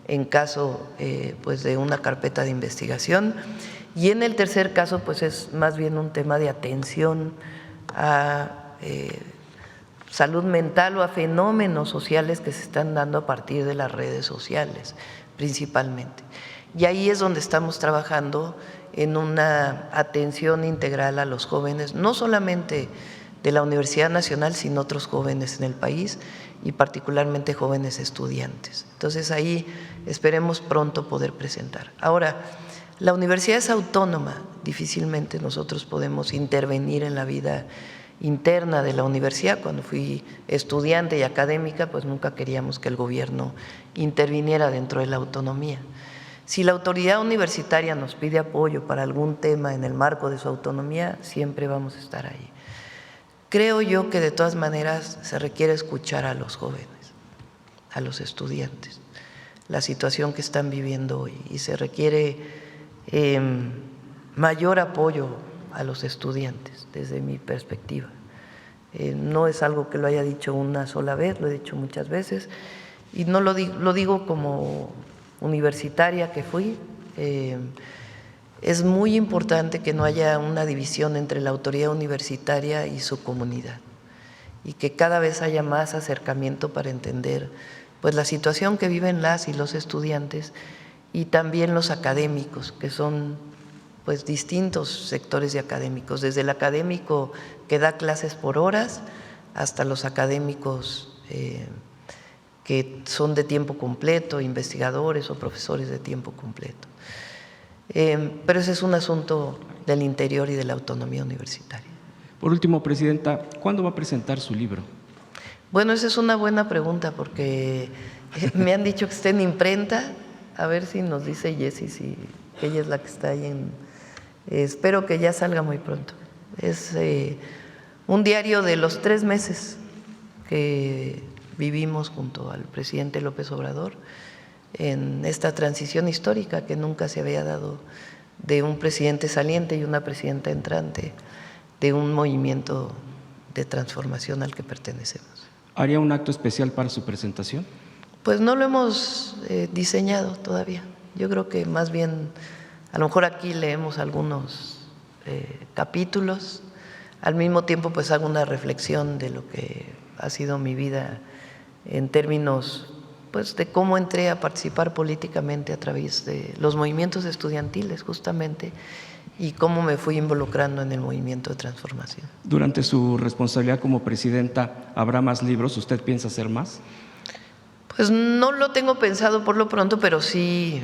en caso pues de una carpeta de investigación. Y en el tercer caso, pues es más bien un tema de atención a salud mental o a fenómenos sociales que se están dando a partir de las redes sociales, principalmente. Y ahí es donde estamos trabajando en una atención integral a los jóvenes, no solamente de la Universidad Nacional, sino otros jóvenes en el país y particularmente jóvenes estudiantes. Entonces ahí esperemos pronto poder presentar. Ahora, la universidad es autónoma, difícilmente nosotros podemos intervenir en la vida interna de la universidad. Cuando fui estudiante y académica, pues nunca queríamos que el gobierno interviniera dentro de la autonomía. Si la autoridad universitaria nos pide apoyo para algún tema en el marco de su autonomía, siempre vamos a estar ahí. Creo yo que de todas maneras se requiere escuchar a los jóvenes, a los estudiantes, la situación que están viviendo hoy, y se requiere mayor apoyo a los estudiantes desde mi perspectiva. No es algo que lo haya dicho una sola vez, lo he dicho muchas veces, y no lo digo como universitaria que fui. Es muy importante que no haya una división entre la autoridad universitaria y su comunidad, y que cada vez haya más acercamiento para entender pues la situación que viven las y los estudiantes, y también los académicos, que son pues distintos sectores de académicos, desde el académico que da clases por horas hasta los académicos que son de tiempo completo, investigadores o profesores de tiempo completo. Pero ese es un asunto del interior y de la autonomía universitaria. Por último, Presidenta, ¿cuándo va a presentar su libro? Bueno, esa es una buena pregunta, porque me han dicho que está en imprenta. A ver si nos dice Jessie, si ella es la que está ahí espero que ya salga muy pronto. Es un diario de los 3 meses que vivimos junto al presidente López Obrador en esta transición histórica que nunca se había dado, de un presidente saliente y una presidenta entrante, de un movimiento de transformación al que pertenecemos. ¿Haría un acto especial para su presentación? Pues no lo hemos diseñado todavía. Yo creo que más bien, a lo mejor aquí leemos algunos capítulos, al mismo tiempo pues hago una reflexión de lo que ha sido mi vida en términos pues de cómo entré a participar políticamente a través de los movimientos estudiantiles justamente, y cómo me fui involucrando en el movimiento de transformación. Durante su responsabilidad como presidenta, ¿habrá más libros? ¿Usted piensa hacer más? Pues no lo tengo pensado por lo pronto, pero sí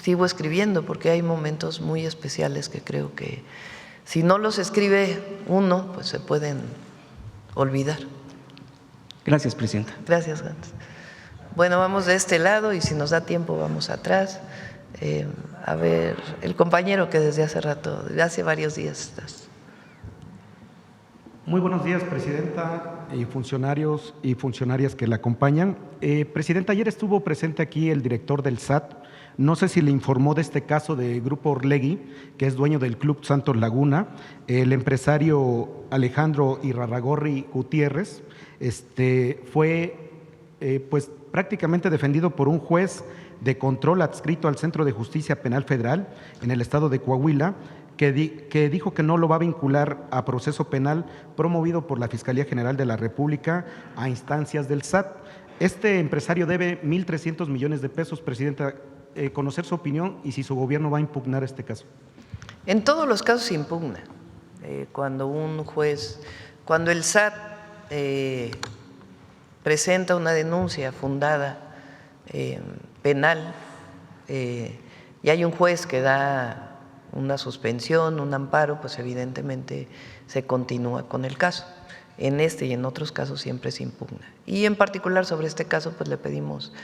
sigo escribiendo, porque hay momentos muy especiales que creo que si no los escribe uno, pues se pueden olvidar. Gracias, Presidenta. Gracias, Hans. Bueno, vamos de este lado y si nos da tiempo vamos atrás. A ver, el compañero que desde hace rato, desde hace varios días estás. Muy buenos días, Presidenta, y funcionarios y funcionarias que la acompañan. Presidenta, ayer estuvo presente aquí el director del SAT. No sé si le informó de este caso de Grupo Orlegui, que es dueño del Club Santos Laguna, el empresario Alejandro Irarrágorri Gutiérrez, fue pues prácticamente defendido por un juez de control adscrito al Centro de Justicia Penal Federal en el estado de Coahuila, que dijo que no lo va a vincular a proceso penal promovido por la Fiscalía General de la República a instancias del SAT. Este empresario debe 1.300 millones de pesos, Presidenta. Conocer su opinión y si su gobierno va a impugnar este caso. En todos los casos se impugna. Cuando un juez, cuando el SAT presenta una denuncia fundada penal y hay un juez que da una suspensión, un amparo, pues evidentemente se continúa con el caso. En este y en otros casos siempre se impugna. Y en particular sobre este caso, pues le pedimos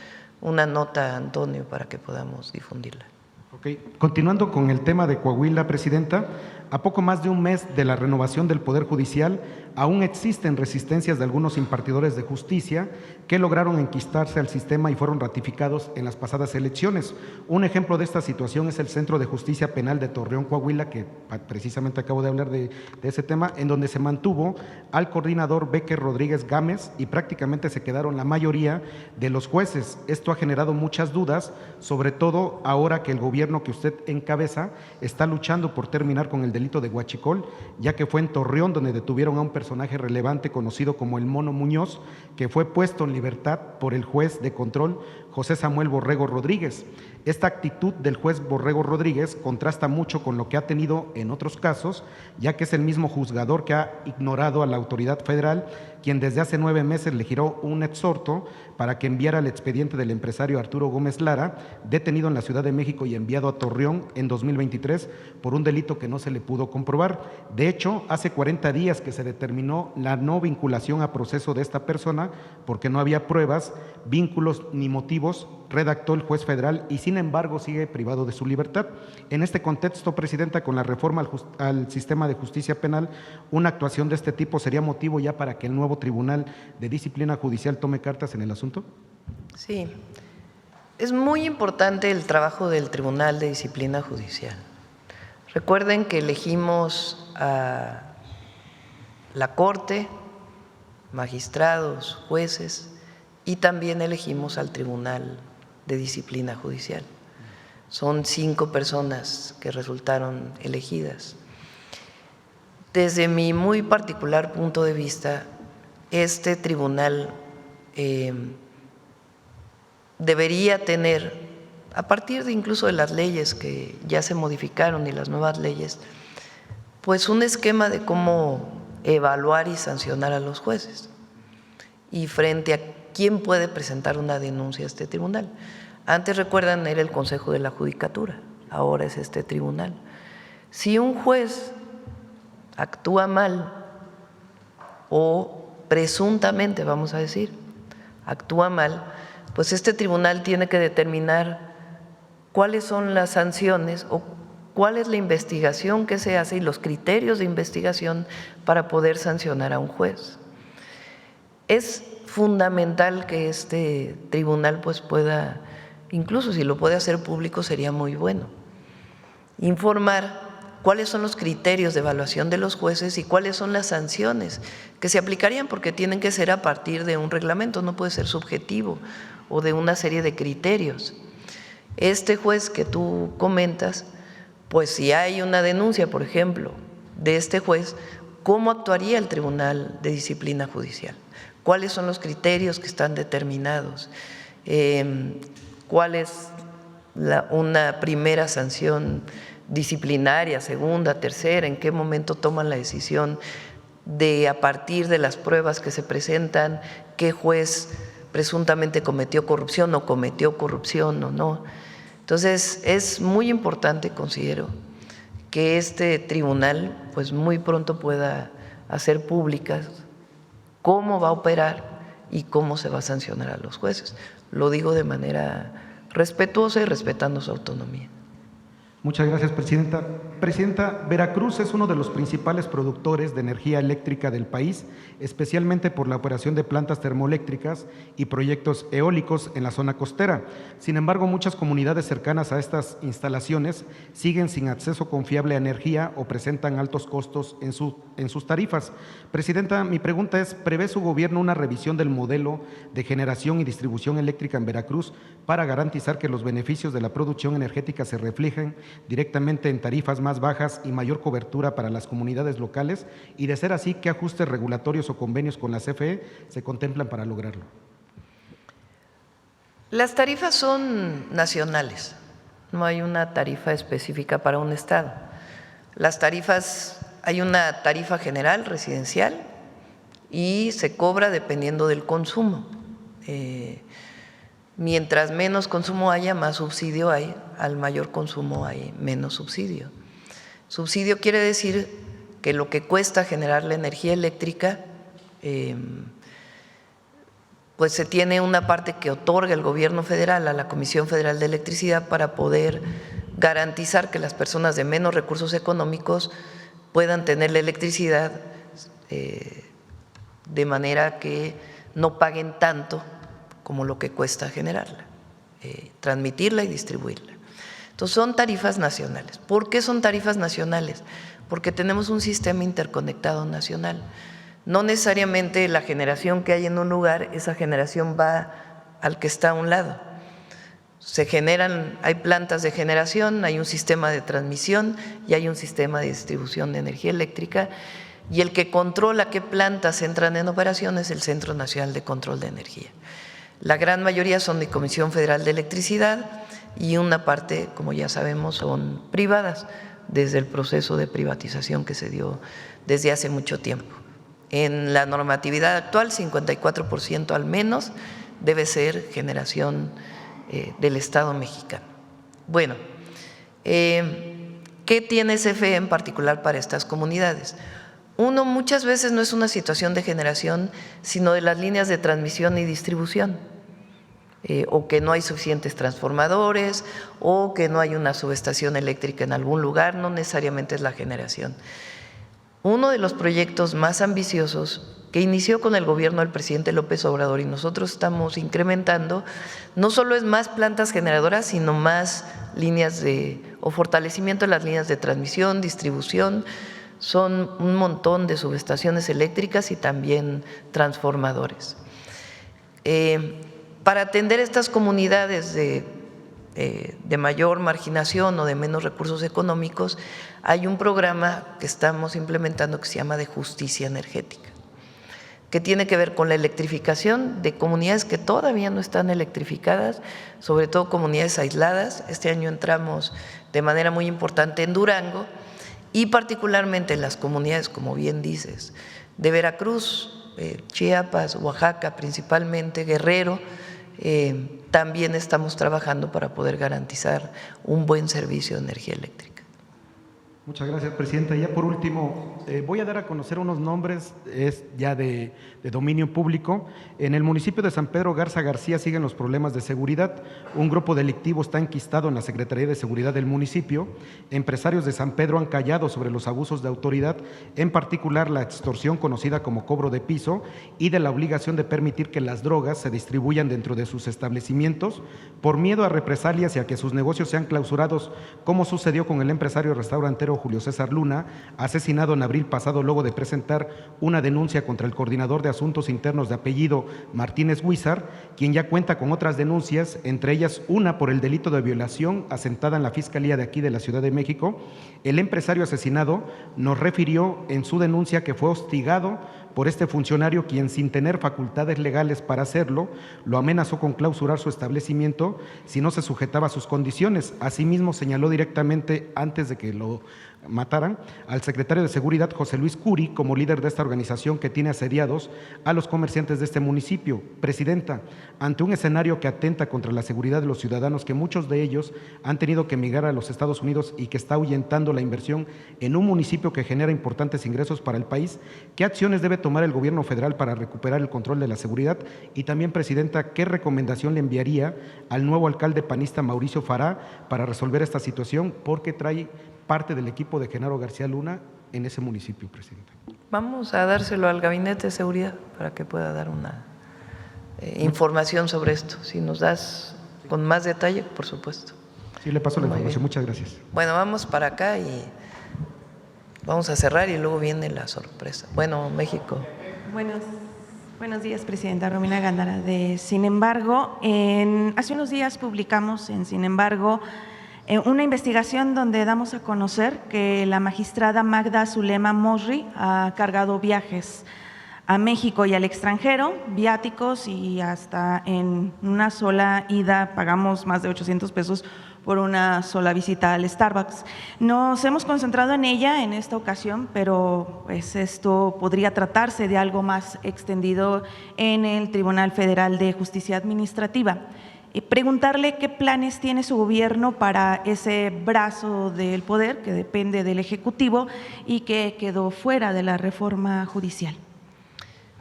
una nota a Antonio para que podamos difundirla. Okay. Continuando con el tema de Coahuila, Presidenta, a poco más de un mes de la renovación del Poder Judicial, aún existen resistencias de algunos impartidores de justicia que lograron enquistarse al sistema y fueron ratificados en las pasadas elecciones. Un ejemplo de esta situación es el Centro de Justicia Penal de Torreón, Coahuila, que precisamente acabo de hablar de ese tema, en donde se mantuvo al coordinador Becker Rodríguez Gámez y prácticamente se quedaron la mayoría de los jueces. Esto ha generado muchas dudas, sobre todo ahora que el gobierno que usted encabeza está luchando por terminar con el delito de huachicol, ya que fue en Torreón donde detuvieron a un personaje relevante conocido como el Mono Muñoz, que fue puesto en libertad por el juez de control José Samuel Borrego Rodríguez. Esta actitud del juez Borrego Rodríguez contrasta mucho con lo que ha tenido en otros casos, ya que es el mismo juzgador que ha ignorado a la autoridad federal, quien desde hace 9 meses le giró un exhorto para que enviara el expediente del empresario Arturo Gómez Lara, detenido en la Ciudad de México y enviado a Torreón en 2023 por un delito que no se le pudo comprobar. De hecho, hace 40 días que se determinó la no vinculación a proceso de esta persona porque no había pruebas, vínculos ni motivos, redactó el juez federal y sin embargo sigue privado de su libertad. En este contexto, Presidenta, con la reforma al sistema de justicia penal, una actuación de este tipo sería motivo ya para que el nuevo Tribunal de Disciplina Judicial tome cartas en el asunto. Sí, es muy importante el trabajo del Tribunal de Disciplina Judicial. Recuerden que elegimos a la Corte, magistrados, jueces, y también elegimos al Tribunal de Disciplina Judicial. Son 5 personas que resultaron elegidas. Desde mi muy particular punto de vista, este tribunal debería tener, a partir de incluso de las leyes que ya se modificaron y las nuevas leyes, pues un esquema de cómo evaluar y sancionar a los jueces y frente a quién puede presentar una denuncia a este tribunal. Antes, recuerdan, era el Consejo de la Judicatura, ahora es este tribunal. Si un juez actúa mal o presuntamente, vamos a decir, actúa mal, pues este tribunal tiene que determinar cuáles son las sanciones o cuál es la investigación que se hace y los criterios de investigación para poder sancionar a un juez. Es fundamental que este tribunal pues pueda, incluso si lo puede hacer público sería muy bueno, informar cuáles son los criterios de evaluación de los jueces y cuáles son las sanciones que se aplicarían, porque tienen que ser a partir de un reglamento, no puede ser subjetivo o de una serie de criterios. Este juez que tú comentas, pues si hay una denuncia, por ejemplo, de este juez, ¿cómo actuaría el Tribunal de Disciplina Judicial? ¿Cuáles son los criterios que están determinados? ¿Cuál es una primera sanción disciplinaria, segunda, tercera? ¿En qué momento toman la decisión de, a partir de las pruebas que se presentan, qué juez presuntamente cometió corrupción o cometió corrupción o no? Entonces, es muy importante, considero, que este tribunal pues muy pronto pueda hacer públicas cómo va a operar y cómo se va a sancionar a los jueces. Lo digo de manera respetuosa y respetando su autonomía. Muchas gracias, Presidenta. Presidenta, Veracruz es uno de los principales productores de energía eléctrica del país, especialmente por la operación de plantas termoeléctricas y proyectos eólicos en la zona costera. Sin embargo, muchas comunidades cercanas a estas instalaciones siguen sin acceso confiable a energía o presentan altos costos en sus tarifas. Presidenta, mi pregunta es, ¿prevé su gobierno una revisión del modelo de generación y distribución eléctrica en Veracruz para garantizar que los beneficios de la producción energética se reflejen directamente en tarifas más bajas y mayor cobertura para las comunidades locales? Y de ser así, ¿qué ajustes regulatorios o convenios con la CFE se contemplan para lograrlo? Las tarifas son nacionales, no hay una tarifa específica para un estado. Las tarifas, hay una tarifa general residencial y se cobra dependiendo del consumo. Mientras menos consumo haya, más subsidio hay, al mayor consumo hay menos subsidio. Subsidio quiere decir que lo que cuesta generar la energía eléctrica, pues se tiene una parte que otorga el gobierno federal a la Comisión Federal de Electricidad para poder garantizar que las personas de menos recursos económicos puedan tener la electricidad de manera que no paguen tanto como lo que cuesta generarla, transmitirla y distribuirla. Entonces son tarifas nacionales. ¿Por qué son tarifas nacionales? Porque tenemos un sistema interconectado nacional. No necesariamente la generación que hay en un lugar, esa generación va al que está a un lado. Se generan, hay plantas de generación, hay un sistema de transmisión y hay un sistema de distribución de energía eléctrica, y el que controla qué plantas entran en operación es el Centro Nacional de Control de Energía. La gran mayoría son de Comisión Federal de Electricidad, y una parte, como ya sabemos, son privadas desde el proceso de privatización que se dio desde hace mucho tiempo. En la normatividad actual, 54% al menos debe ser generación del Estado mexicano. Bueno, ¿qué tiene CFE en particular para estas comunidades? Uno, muchas veces no es una situación de generación, sino de las líneas de transmisión y distribución, o que no hay suficientes transformadores, o que no hay una subestación eléctrica en algún lugar, no necesariamente es la generación. Uno de los proyectos más ambiciosos que inició con el gobierno del presidente López Obrador y nosotros estamos incrementando, no solo es más plantas generadoras, sino más líneas o fortalecimiento de las líneas de transmisión, distribución, son un montón de subestaciones eléctricas y también transformadores. Para atender estas comunidades de mayor marginación o de menos recursos económicos, hay un programa que estamos implementando que se llama de justicia energética, que tiene que ver con la electrificación de comunidades que todavía no están electrificadas, sobre todo comunidades aisladas. Este año entramos de manera muy importante en Durango y particularmente en las comunidades, como bien dices, de Veracruz, Chiapas, Oaxaca principalmente, Guerrero. También estamos trabajando para poder garantizar un buen servicio de energía eléctrica. Muchas gracias, presidenta. Ya por último, voy a dar a conocer unos nombres, es ya de dominio público. En el municipio de San Pedro Garza García siguen los problemas de seguridad. Un grupo delictivo está enquistado en la Secretaría de Seguridad del municipio. Empresarios de San Pedro han callado sobre los abusos de autoridad, en particular la extorsión conocida como cobro de piso y de la obligación de permitir que las drogas se distribuyan dentro de sus establecimientos por miedo a represalias y a que sus negocios sean clausurados, como sucedió con el empresario restaurantero Julio César Luna, asesinado en abril pasado luego de presentar una denuncia contra el coordinador de asuntos internos de apellido Martínez Huizar, quien ya cuenta con otras denuncias, entre ellas una por el delito de violación asentada en la Fiscalía de aquí de la Ciudad de México. El empresario asesinado nos refirió en su denuncia que fue hostigado por este funcionario, quien sin tener facultades legales para hacerlo, lo amenazó con clausurar su establecimiento si no se sujetaba a sus condiciones. Asimismo, señaló directamente, antes de que lo mataran, al secretario de Seguridad, José Luis Curi, como líder de esta organización que tiene asediados a los comerciantes de este municipio. Presidenta, ante un escenario que atenta contra la seguridad de los ciudadanos, que muchos de ellos han tenido que emigrar a los Estados Unidos y que está ahuyentando la inversión en un municipio que genera importantes ingresos para el país, ¿qué acciones debe tomar el gobierno federal para recuperar el control de la seguridad? Y también, presidenta, ¿qué recomendación le enviaría al nuevo alcalde panista Mauricio Fará para resolver esta situación? Porque trae parte del equipo de Genaro García Luna en ese municipio, presidenta. Vamos a dárselo al Gabinete de Seguridad para que pueda dar una información sobre esto. Si nos das con más detalle, por supuesto. Sí, le paso la Muy información. bien. Muchas gracias. Bueno, vamos para acá y vamos a cerrar y luego viene la sorpresa. Bueno, México. Buenos días, presidenta. Romina Gándara de Sin Embargo. Hace unos días publicamos en Sin Embargo una investigación donde damos a conocer que la magistrada Magda Zulema Mosri ha cargado viajes a México y al extranjero, viáticos, y hasta en una sola ida pagamos más de 800 pesos por una sola visita al Starbucks. Nos hemos concentrado en ella en esta ocasión, pero pues esto podría tratarse de algo más extendido en el Tribunal Federal de Justicia Administrativa. Preguntarle qué planes tiene su gobierno para ese brazo del poder que depende del Ejecutivo y que quedó fuera de la reforma judicial.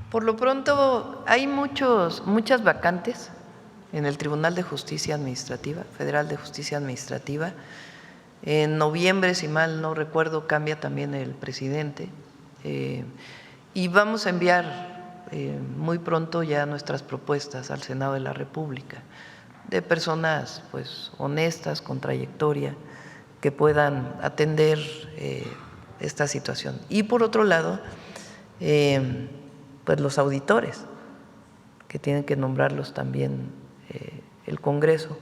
Por lo pronto, hay muchas vacantes en el Tribunal de Justicia Administrativa, Federal de Justicia Administrativa. En noviembre, si mal no recuerdo, cambia también el presidente y vamos a enviar muy pronto ya nuestras propuestas al Senado de la República, de personas pues honestas, con trayectoria, que puedan atender esta situación. Y por otro lado, pues los auditores, que tienen que nombrarlos también el Congreso,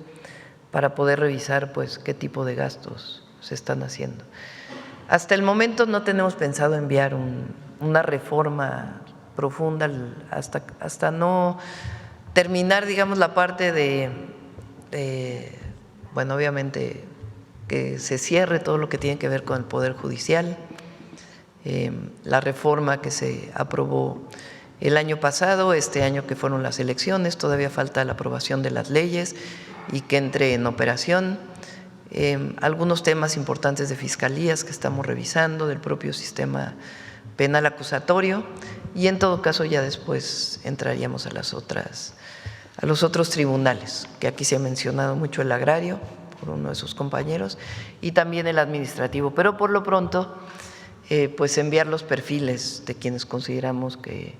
para poder revisar pues qué tipo de gastos se están haciendo. Hasta el momento no tenemos pensado enviar una reforma profunda hasta no terminar, digamos, la parte de bueno, obviamente que se cierre todo lo que tiene que ver con el Poder Judicial, la reforma que se aprobó el año pasado, este año que fueron las elecciones, todavía falta la aprobación de las leyes y que entre en operación. Algunos temas importantes de fiscalías que estamos revisando, del propio sistema penal acusatorio, y en todo caso ya después entraríamos a los otros tribunales, que aquí se ha mencionado mucho el agrario por uno de sus compañeros y también el administrativo, pero por lo pronto pues enviar los perfiles de quienes consideramos que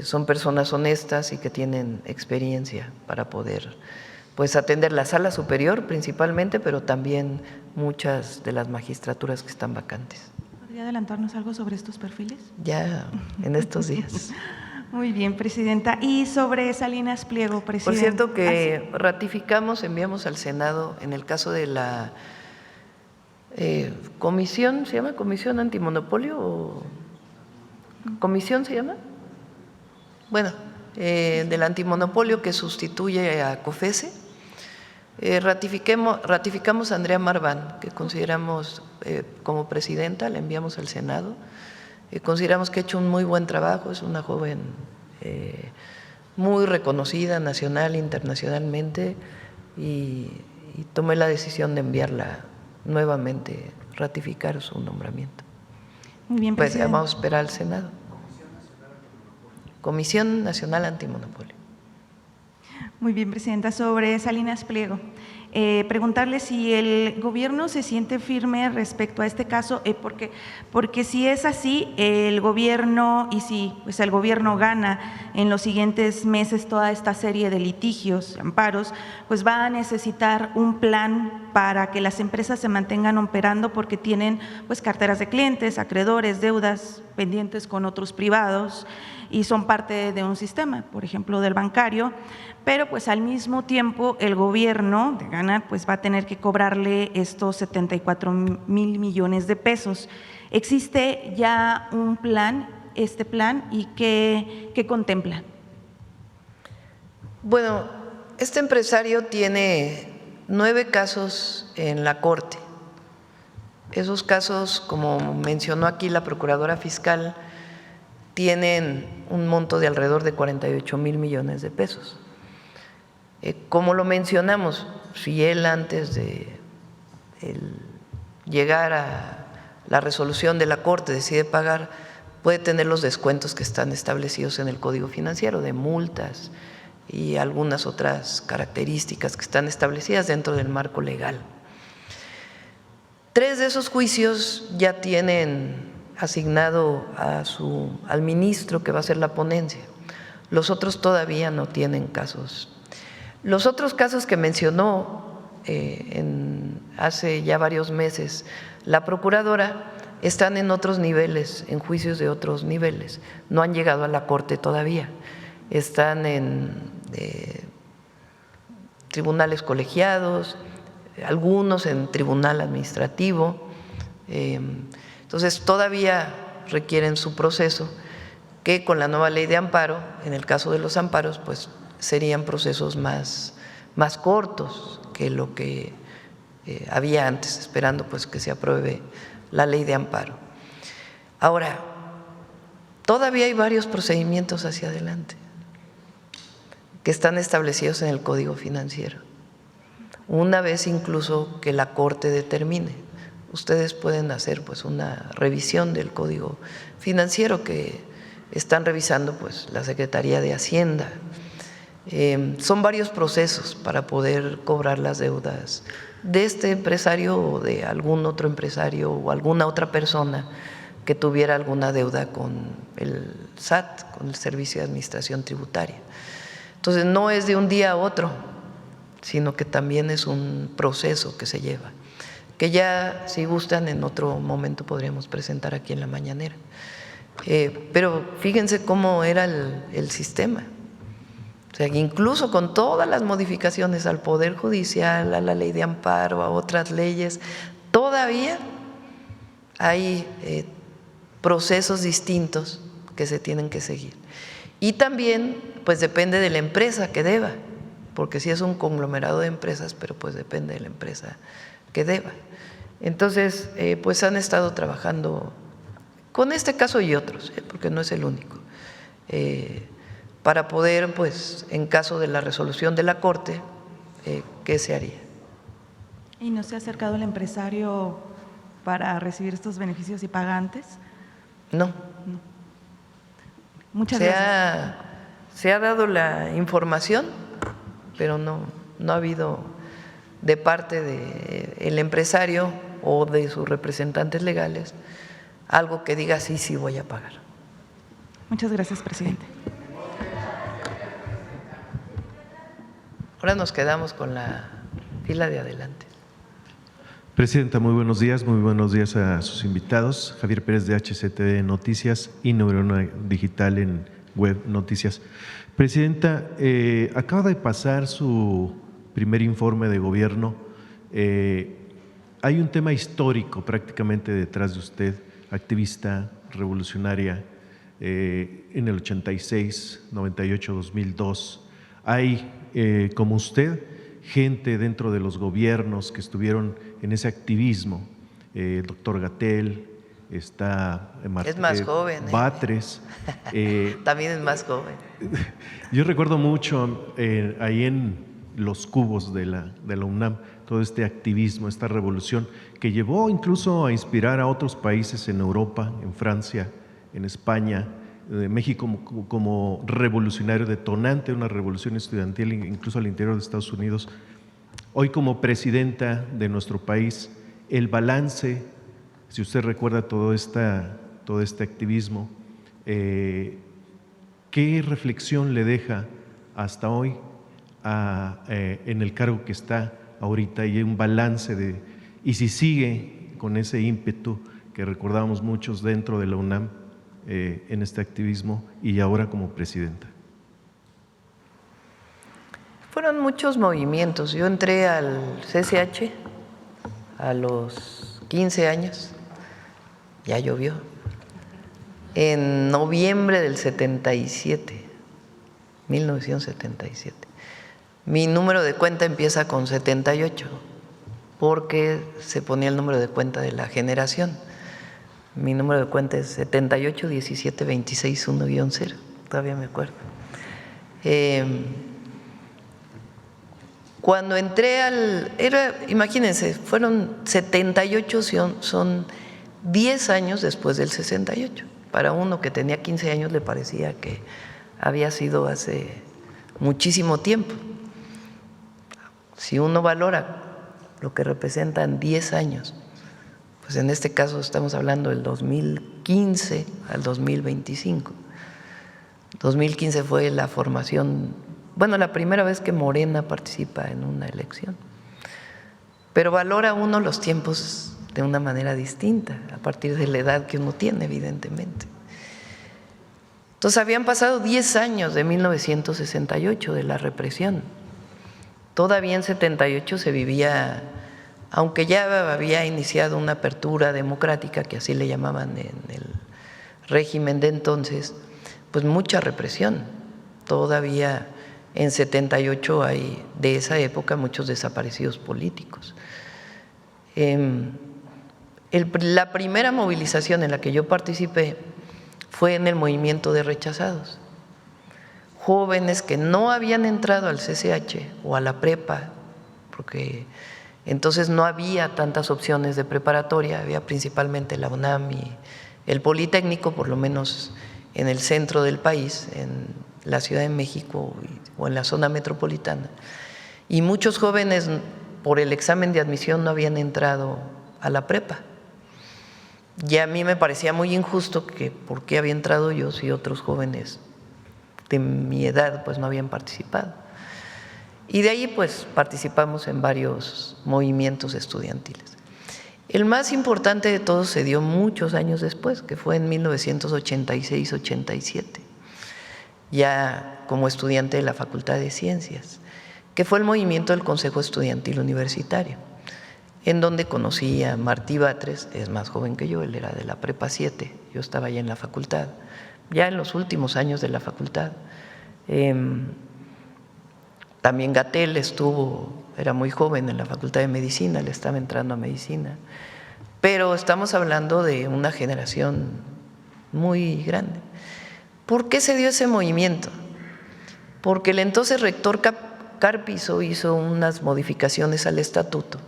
son personas honestas y que tienen experiencia para poder pues atender la sala superior principalmente, pero también muchas de las magistraturas que están vacantes. ¿Podría adelantarnos algo sobre estos perfiles? Ya en estos días. Muy bien, presidenta. Y sobre Salinas Pliego, presidente. Por cierto que ratificamos, enviamos al Senado en el caso de la comisión, ¿se llama comisión antimonopolio o comisión se llama? Bueno, del antimonopolio que sustituye a COFESE. Ratificamos a Andrea Marván, que consideramos como presidenta, la enviamos al Senado. Consideramos que ha hecho un muy buen trabajo, es una joven muy reconocida nacional e internacionalmente y tomé la decisión de enviarla nuevamente, ratificar su nombramiento. Muy bien, pues presidente. vamos a esperar al Senado. Comisión Nacional Antimonopolio. Muy bien, presidenta. Sobre Salinas Pliego, preguntarle si el gobierno se siente firme respecto a este caso, porque si es así, el gobierno, y si pues el gobierno gana en los siguientes meses toda esta serie de litigios, amparos, pues va a necesitar un plan para que las empresas se mantengan operando porque tienen pues carteras de clientes, acreedores, deudas pendientes con otros privados y son parte de un sistema, por ejemplo, del bancario, pero pues al mismo tiempo el gobierno de ganar pues va a tener que cobrarle estos 74,000 millones de pesos. ¿Existe ya un plan, este plan, y qué contempla? Bueno, este empresario tiene 9 casos en la Corte. Esos casos, como mencionó aquí la Procuradora Fiscal, tienen un monto de alrededor de 48,000 millones de pesos. Como lo mencionamos, si él antes de llegar a la resolución de la Corte decide pagar, puede tener los descuentos que están establecidos en el Código Financiero de multas y algunas otras características que están establecidas dentro del marco legal. 3 de esos juicios ya tienen asignado al ministro que va a hacer la ponencia. Los otros todavía no tienen casos. Los otros casos que mencionó hace ya varios meses la procuradora están en otros niveles, en juicios de otros niveles. No han llegado a la Corte todavía. Están en tribunales colegiados, algunos en tribunal administrativo. Entonces, todavía requieren su proceso, que con la nueva ley de amparo, en el caso de los amparos, pues serían procesos más cortos que lo que había antes, esperando pues que se apruebe la ley de amparo. Ahora, todavía hay varios procedimientos hacia adelante que están establecidos en el Código Financiero. Una vez incluso que la Corte determine, ustedes pueden hacer pues una revisión del Código Financiero que están revisando pues la Secretaría de Hacienda. Son varios procesos para poder cobrar las deudas de este empresario o de algún otro empresario o alguna otra persona que tuviera alguna deuda con el SAT, con el Servicio de Administración Tributaria. Entonces no es de un día a otro, sino que también es un proceso que se lleva, que ya, si gustan, en otro momento podríamos presentar aquí en la mañanera. Pero fíjense cómo era el sistema. O sea, incluso con todas las modificaciones al Poder Judicial, a la ley de amparo, a otras leyes, todavía hay procesos distintos que se tienen que seguir. Y también, pues depende de la empresa que deba, porque sí es un conglomerado de empresas, pero pues depende de la empresa que deba. Entonces, pues han estado trabajando con este caso y otros, porque no es el único, para poder, pues, en caso de la resolución de la Corte, ¿qué se haría? ¿Y no se ha acercado el empresario para recibir estos beneficios y pagantes? No. Muchas gracias. Se ha dado la información, pero no ha habido de parte del empresario o de sus representantes legales algo que diga sí voy a pagar. Muchas gracias, presidente. Ahora nos quedamos con la fila de adelante. Presidenta, muy buenos días a sus invitados. Javier Pérez de HCTV Noticias y Neurona Digital en Web Noticias. Presidenta, acaba de pasar su primer informe de gobierno. Hay un tema histórico prácticamente detrás de usted, activista revolucionaria en el 86, 98, 2002. Hay, como usted, gente dentro de los gobiernos que estuvieron en ese activismo, el doctor Gatell, está es más joven, Batres. También es más joven. Yo recuerdo mucho ahí en los cubos de la UNAM, todo este activismo, esta revolución que llevó incluso a inspirar a otros países en Europa, en Francia, en España, México como revolucionario detonante, una revolución estudiantil incluso al interior de Estados Unidos. Hoy como presidenta de nuestro país, el balance, si usted recuerda todo este activismo, ¿qué reflexión le deja hasta hoy en el cargo que está ahorita y un balance y si sigue con ese ímpetu que recordábamos muchos dentro de la UNAM en este activismo y ahora como presidenta? Fueron muchos movimientos. Yo entré al CCH a los 15 años, ya llovió, en noviembre del 77, 1977. Mi número de cuenta empieza con 78, porque se ponía el número de cuenta de la generación. Mi número de cuenta es 78 17 26 1-0, todavía me acuerdo. Cuando entré imagínense, fueron 78, son 10 años después del 68. Para uno que tenía 15 años le parecía que había sido hace muchísimo tiempo. Si uno valora lo que representan 10 años, pues en este caso estamos hablando del 2015 al 2025. 2015 fue la formación, la primera vez que Morena participa en una elección. Pero valora uno los tiempos de una manera distinta, a partir de la edad que uno tiene, evidentemente. Entonces habían pasado 10 años de 1968, de la represión. Todavía en 78 se vivía, aunque ya había iniciado una apertura democrática, que así le llamaban en el régimen de entonces, pues mucha represión. Todavía en 78 hay, de esa época, muchos desaparecidos políticos. La primera movilización en la que yo participé fue en el movimiento de rechazados. Jóvenes que no habían entrado al CCH o a la prepa, porque entonces no había tantas opciones de preparatoria, había principalmente la UNAM y el Politécnico, por lo menos en el centro del país, en la Ciudad de México o en la zona metropolitana. Y muchos jóvenes por el examen de admisión no habían entrado a la prepa. Y a mí me parecía muy injusto que por qué había entrado yo si otros jóvenes de mi edad pues no habían participado. Y de ahí pues participamos en varios movimientos estudiantiles. El más importante de todos se dio muchos años después, que fue en 1986-87, ya como estudiante de la Facultad de Ciencias, que fue el movimiento del Consejo Estudiantil Universitario, en donde conocí a Martí Batres, es más joven que yo, él era de la Prepa 7, yo estaba ya en la facultad, ya en los últimos años de la facultad. También Gatell estuvo, era muy joven en la Facultad de Medicina, le estaba entrando a Medicina. Pero estamos hablando de una generación muy grande. ¿Por qué se dio ese movimiento? Porque el entonces rector Carpizo hizo unas modificaciones al estatuto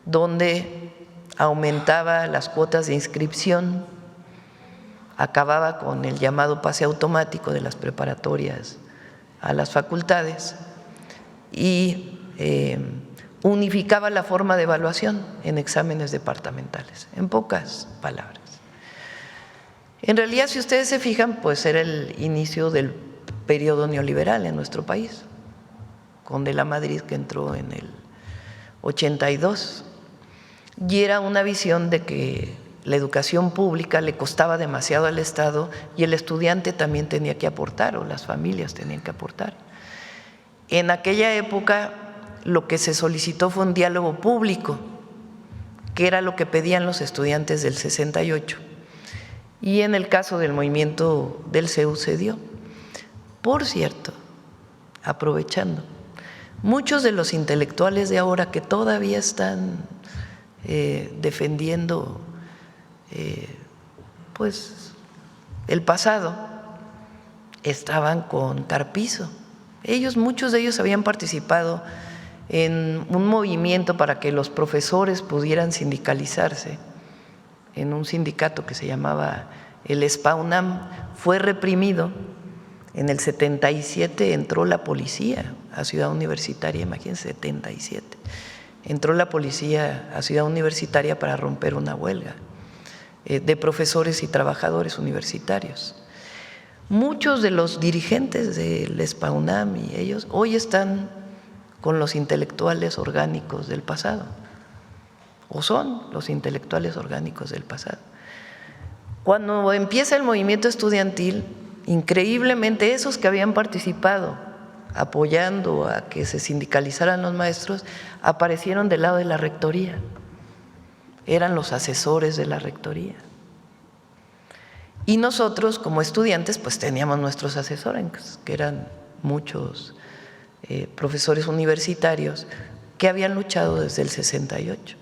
donde aumentaba las cuotas de inscripción, acababa con el llamado pase automático de las preparatorias a las facultades y unificaba la forma de evaluación en exámenes departamentales, en pocas palabras. En realidad, si ustedes se fijan, pues era el inicio del periodo neoliberal en nuestro país, con De la Madrid, que entró en el 82, y era una visión de que la educación pública le costaba demasiado al Estado y el estudiante también tenía que aportar, o las familias tenían que aportar. En aquella época lo que se solicitó fue un diálogo público, que era lo que pedían los estudiantes del 68, y en el caso del movimiento del CEU se dio. Por cierto, aprovechando, muchos de los intelectuales de ahora que todavía están defendiendo pues el pasado, estaban con Carpizo. Muchos de ellos habían participado en un movimiento para que los profesores pudieran sindicalizarse en un sindicato que se llamaba el SPA-UNAM. Fue reprimido. En el 77 entró la policía a Ciudad Universitaria, imagínense, 77. Entró la policía a Ciudad Universitaria para romper una huelga de profesores y trabajadores universitarios. Muchos de los dirigentes del SPA-UNAM y ellos hoy están con los intelectuales orgánicos del pasado, o son los intelectuales orgánicos del pasado. Cuando empieza el movimiento estudiantil, increíblemente esos que habían participado apoyando a que se sindicalizaran los maestros aparecieron del lado de la rectoría, eran los asesores de la rectoría. Y nosotros como estudiantes pues teníamos nuestros asesores, que eran muchos profesores universitarios que habían luchado desde el 68.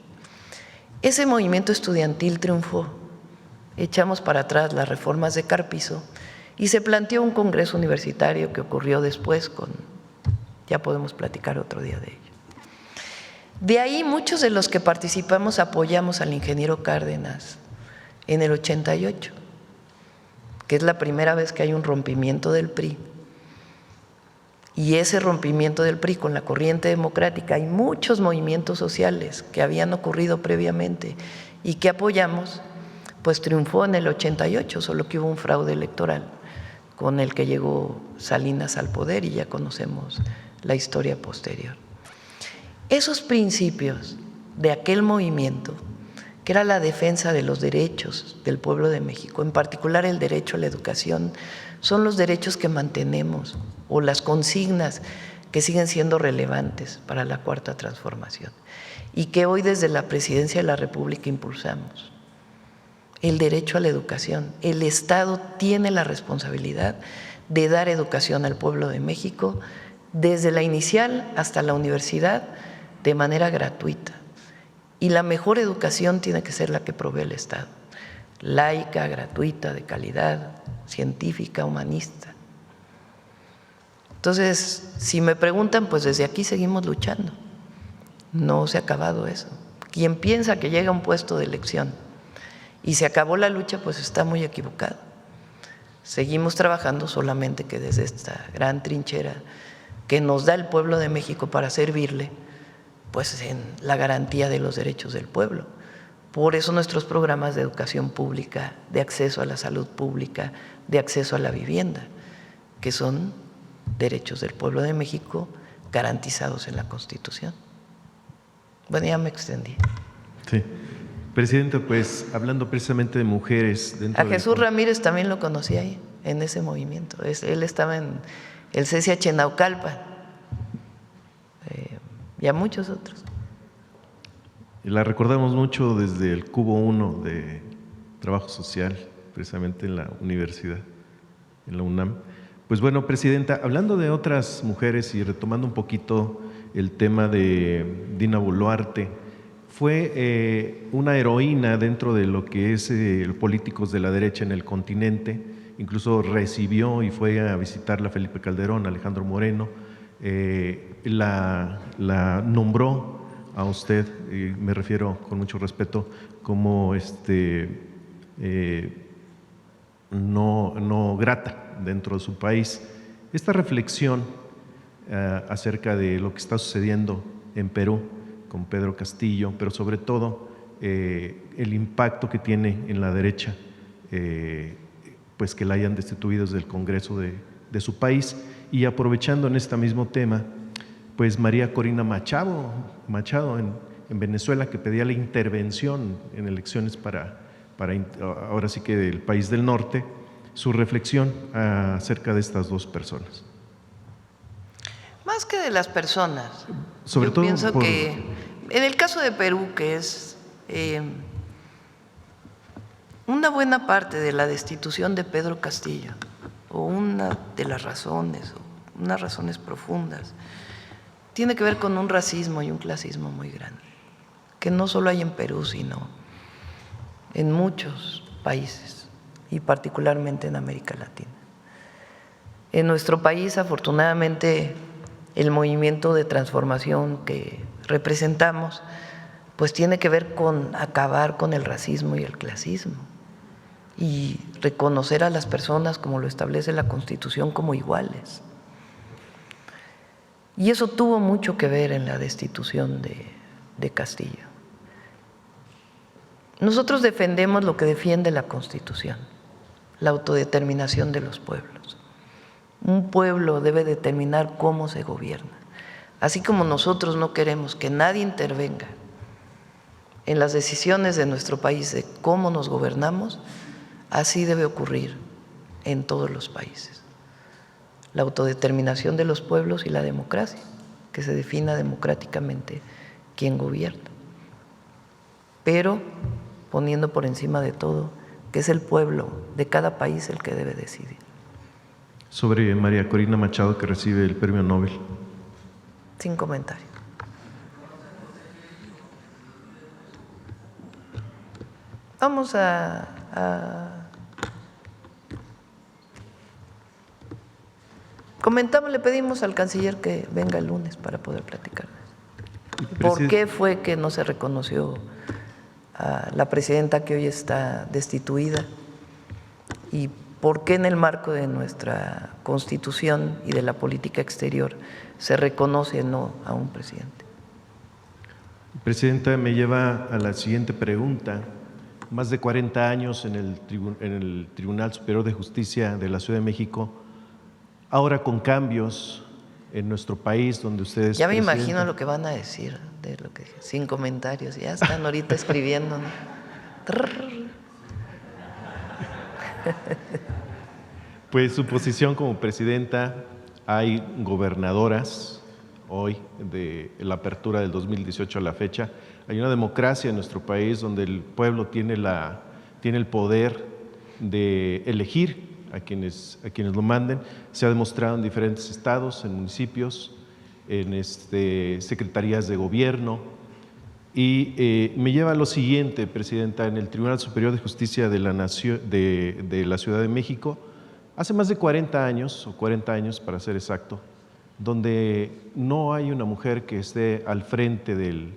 Ese movimiento estudiantil triunfó, echamos para atrás las reformas de Carpizo y se planteó un congreso universitario que ocurrió después ya podemos platicar otro día de ello. De ahí muchos de los que participamos apoyamos al ingeniero Cárdenas en el 88, que es la primera vez que hay un rompimiento del PRI. Y ese rompimiento del PRI con la corriente democrática y muchos movimientos sociales que habían ocurrido previamente y que apoyamos, pues triunfó en el 88, solo que hubo un fraude electoral con el que llegó Salinas al poder y ya conocemos la historia posterior. Esos principios de aquel movimiento, que era la defensa de los derechos del pueblo de México, en particular el derecho a la educación, son los derechos que mantenemos o las consignas que siguen siendo relevantes para la Cuarta Transformación y que hoy desde la Presidencia de la República impulsamos. El derecho a la educación. El Estado tiene la responsabilidad de dar educación al pueblo de México desde la inicial hasta la universidad de manera gratuita. Y la mejor educación tiene que ser la que provee el Estado, laica, gratuita, de calidad, científica, humanista. Entonces, si me preguntan, pues desde aquí seguimos luchando. No se ha acabado eso. Quien piensa que llega a un puesto de elección y se acabó la lucha, pues está muy equivocado. Seguimos trabajando, solamente que desde esta gran trinchera que nos da el pueblo de México para servirle, pues en la garantía de los derechos del pueblo. Por eso nuestros programas de educación pública, de acceso a la salud pública, de acceso a la vivienda, que son derechos del pueblo de México garantizados en la Constitución. Bueno, ya me extendí. Sí. Presidenta, pues hablando precisamente de mujeres… A Jesús Ramírez también lo conocí ahí, en ese movimiento. Él estaba en el CCH Naucalpan y a muchos otros. La recordamos mucho desde el Cubo 1 de Trabajo Social, precisamente en la universidad, en la UNAM. Pues bueno, Presidenta, hablando de otras mujeres y retomando un poquito el tema de Dina Boluarte, fue una heroína dentro de lo que es políticos de la derecha en el continente. Incluso recibió y fue a visitarla Felipe Calderón, Alejandro Moreno, la nombró a usted, me refiero con mucho respeto, como no grata dentro de su país. Esta reflexión acerca de lo que está sucediendo en Perú con Pedro Castillo, pero sobre todo el impacto que tiene en la derecha, pues que la hayan destituido desde el Congreso de su país. Y aprovechando en este mismo tema, pues María Corina Machado en Venezuela, que pedía la intervención en elecciones para ahora sí que del país del norte, su reflexión acerca de estas dos personas. Más que de las personas, sobre yo todo pienso que en el caso de Perú, que es una buena parte de la destitución de Pedro Castillo, o una de las razones, o unas razones profundas, tiene que ver con un racismo y un clasismo muy grande, que no solo hay en Perú, sino en muchos países, y particularmente en América Latina. En nuestro país, afortunadamente, el movimiento de transformación que representamos, pues tiene que ver con acabar con el racismo y el clasismo y reconocer a las personas, como lo establece la Constitución, como iguales. Y eso tuvo mucho que ver en la destitución de Castillo. Nosotros defendemos lo que defiende la Constitución, la autodeterminación de los pueblos. Un pueblo debe determinar cómo se gobierna. Así como nosotros no queremos que nadie intervenga en las decisiones de nuestro país de cómo nos gobernamos, así debe ocurrir en todos los países. La autodeterminación de los pueblos y la democracia, que se defina democráticamente quién gobierna, pero poniendo por encima de todo que es el pueblo de cada país el que debe decidir. Sobre María Corina Machado, que recibe el Premio Nobel. Sin comentario. Vamos a comentamos, le pedimos al canciller que venga el lunes para poder platicar. ¿Por qué fue que no se reconoció a la presidenta que hoy está destituida? ¿Y por qué en el marco de nuestra Constitución y de la política exterior se reconoce no a un presidente? Presidenta, me lleva a la siguiente pregunta. Más de 40 años en el Tribunal Superior de Justicia de la Ciudad de México, ahora con cambios en nuestro país, donde ustedes… Ya me imagino lo que van a decir, de lo que sin comentarios, ya están ahorita escribiendo, ¿no? Pues su posición como presidenta, hay gobernadoras hoy, de la apertura del 2018 a la fecha, hay una democracia en nuestro país donde el pueblo tiene el poder de elegir a quienes lo manden. Se ha demostrado en diferentes estados, en municipios, en secretarías de gobierno. Y me lleva a lo siguiente, Presidenta, en el Tribunal Superior de Justicia de la Nación, de la Ciudad de México, hace más de 40 años, o 40 años para ser exacto, donde no hay una mujer que esté al frente de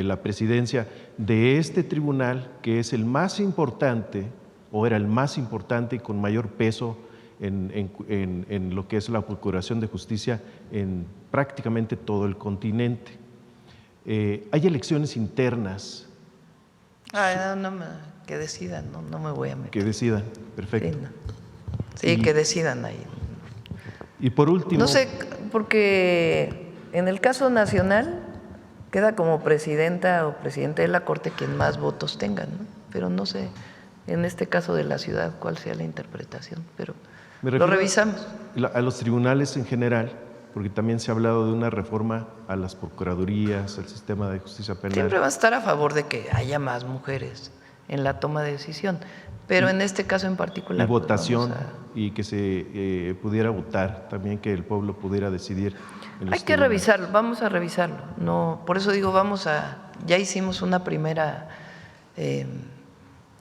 la presidencia de este tribunal, que es el más importante, o era el más importante y con mayor peso en lo que es la procuración de justicia en prácticamente todo el continente. Hay elecciones internas. Que decidan, no me voy a meter. Que decidan, perfecto. Sí, que decidan ahí. Y por último… No sé, porque en el caso nacional queda como presidenta o presidente de la Corte quien más votos tenga, ¿no? Pero no sé, en este caso de la ciudad, cuál sea la interpretación, pero lo revisamos. A los tribunales en general, porque también se ha hablado de una reforma a las procuradurías, al sistema de justicia penal. Siempre va a estar a favor de que haya más mujeres en la toma de decisión. Pero en este caso en particular… Y votación, pues y que se pudiera votar, también que el pueblo pudiera decidir. hay que revisarlo, vamos a revisarlo. No, por eso digo, ya hicimos una primera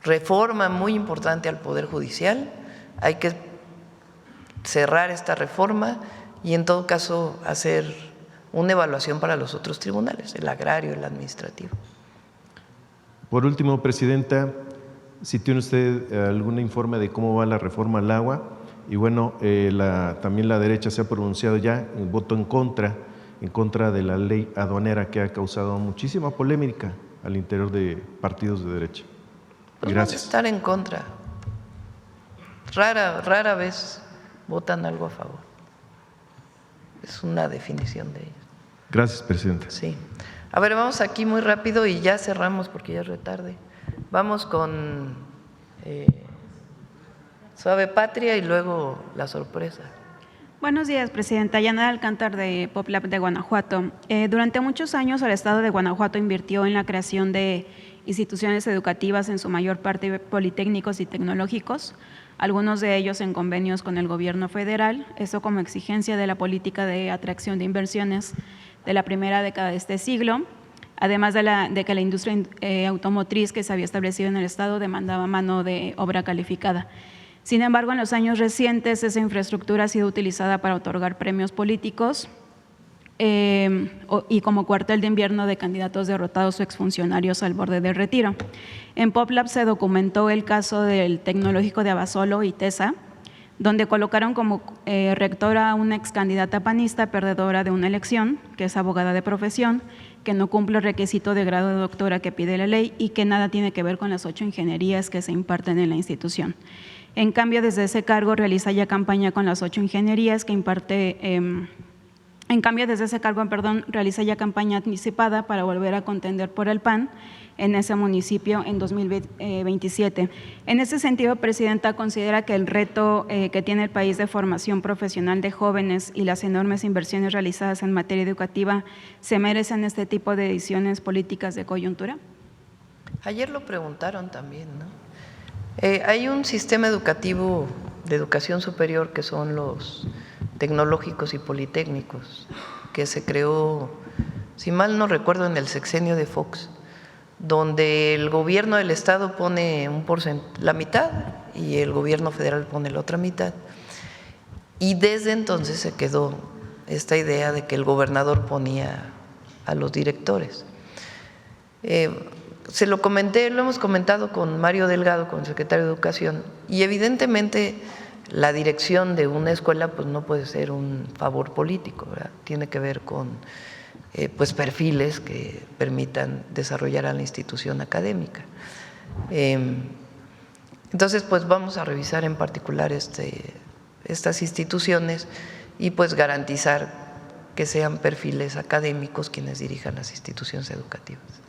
reforma muy importante al Poder Judicial, hay que cerrar esta reforma y en todo caso hacer una evaluación para los otros tribunales, el agrario, el administrativo. Por último, Presidenta, si tiene usted algún informe de cómo va la reforma al agua, y bueno, también la derecha se ha pronunciado ya en voto en contra de la ley aduanera que ha causado muchísima polémica al interior de partidos de derecha. Pues Gracias. vamos a estar en contra. Rara vez votan algo a favor. Es una definición de ellos. Gracias, Presidenta. Sí. A ver, vamos aquí muy rápido y ya cerramos porque ya es retarde. Vamos con Suave Patria y luego la sorpresa. Buenos días, Presidenta. Yanara Alcántar de PopLab de Guanajuato. Durante muchos años el Estado de Guanajuato invirtió en la creación de instituciones educativas, en su mayor parte politécnicos y tecnológicos, algunos de ellos en convenios con el gobierno federal, eso como exigencia de la política de atracción de inversiones de la primera década de este siglo, además de que la industria automotriz que se había establecido en el Estado demandaba mano de obra calificada. Sin embargo, en los años recientes esa infraestructura ha sido utilizada para otorgar premios políticos y como cuartel de invierno de candidatos derrotados o exfuncionarios al borde del retiro. En PopLab se documentó el caso del Tecnológico de Abasolo y TESA, donde colocaron como rectora a una ex candidata panista perdedora de una elección, que es abogada de profesión, que no cumple el requisito de grado de doctora que pide la ley y que nada tiene que ver con las 8 ingenierías que se imparten en la institución. En cambio, desde ese cargo realiza ya campaña con las 8 ingenierías que imparte… realiza ya campaña anticipada para volver a contender por el PAN en ese municipio en 2027. En ese sentido, Presidenta, ¿considera que el reto que tiene el país de formación profesional de jóvenes y las enormes inversiones realizadas en materia educativa se merecen este tipo de decisiones políticas de coyuntura? Ayer lo preguntaron también, ¿no? Hay un sistema educativo de educación superior que son los tecnológicos y politécnicos, que se creó, si mal no recuerdo, en el sexenio de Fox, donde el gobierno del estado pone la mitad y el gobierno federal pone la otra mitad. Y desde entonces se quedó esta idea de que el gobernador ponía a los directores. Se lo comenté, lo hemos comentado con Mario Delgado, con el secretario de Educación, y evidentemente la dirección de una escuela pues no puede ser un favor político, ¿verdad? Tiene que ver con pues perfiles que permitan desarrollar a la institución académica. Entonces pues vamos a revisar en particular estas instituciones y pues garantizar que sean perfiles académicos quienes dirijan las instituciones educativas.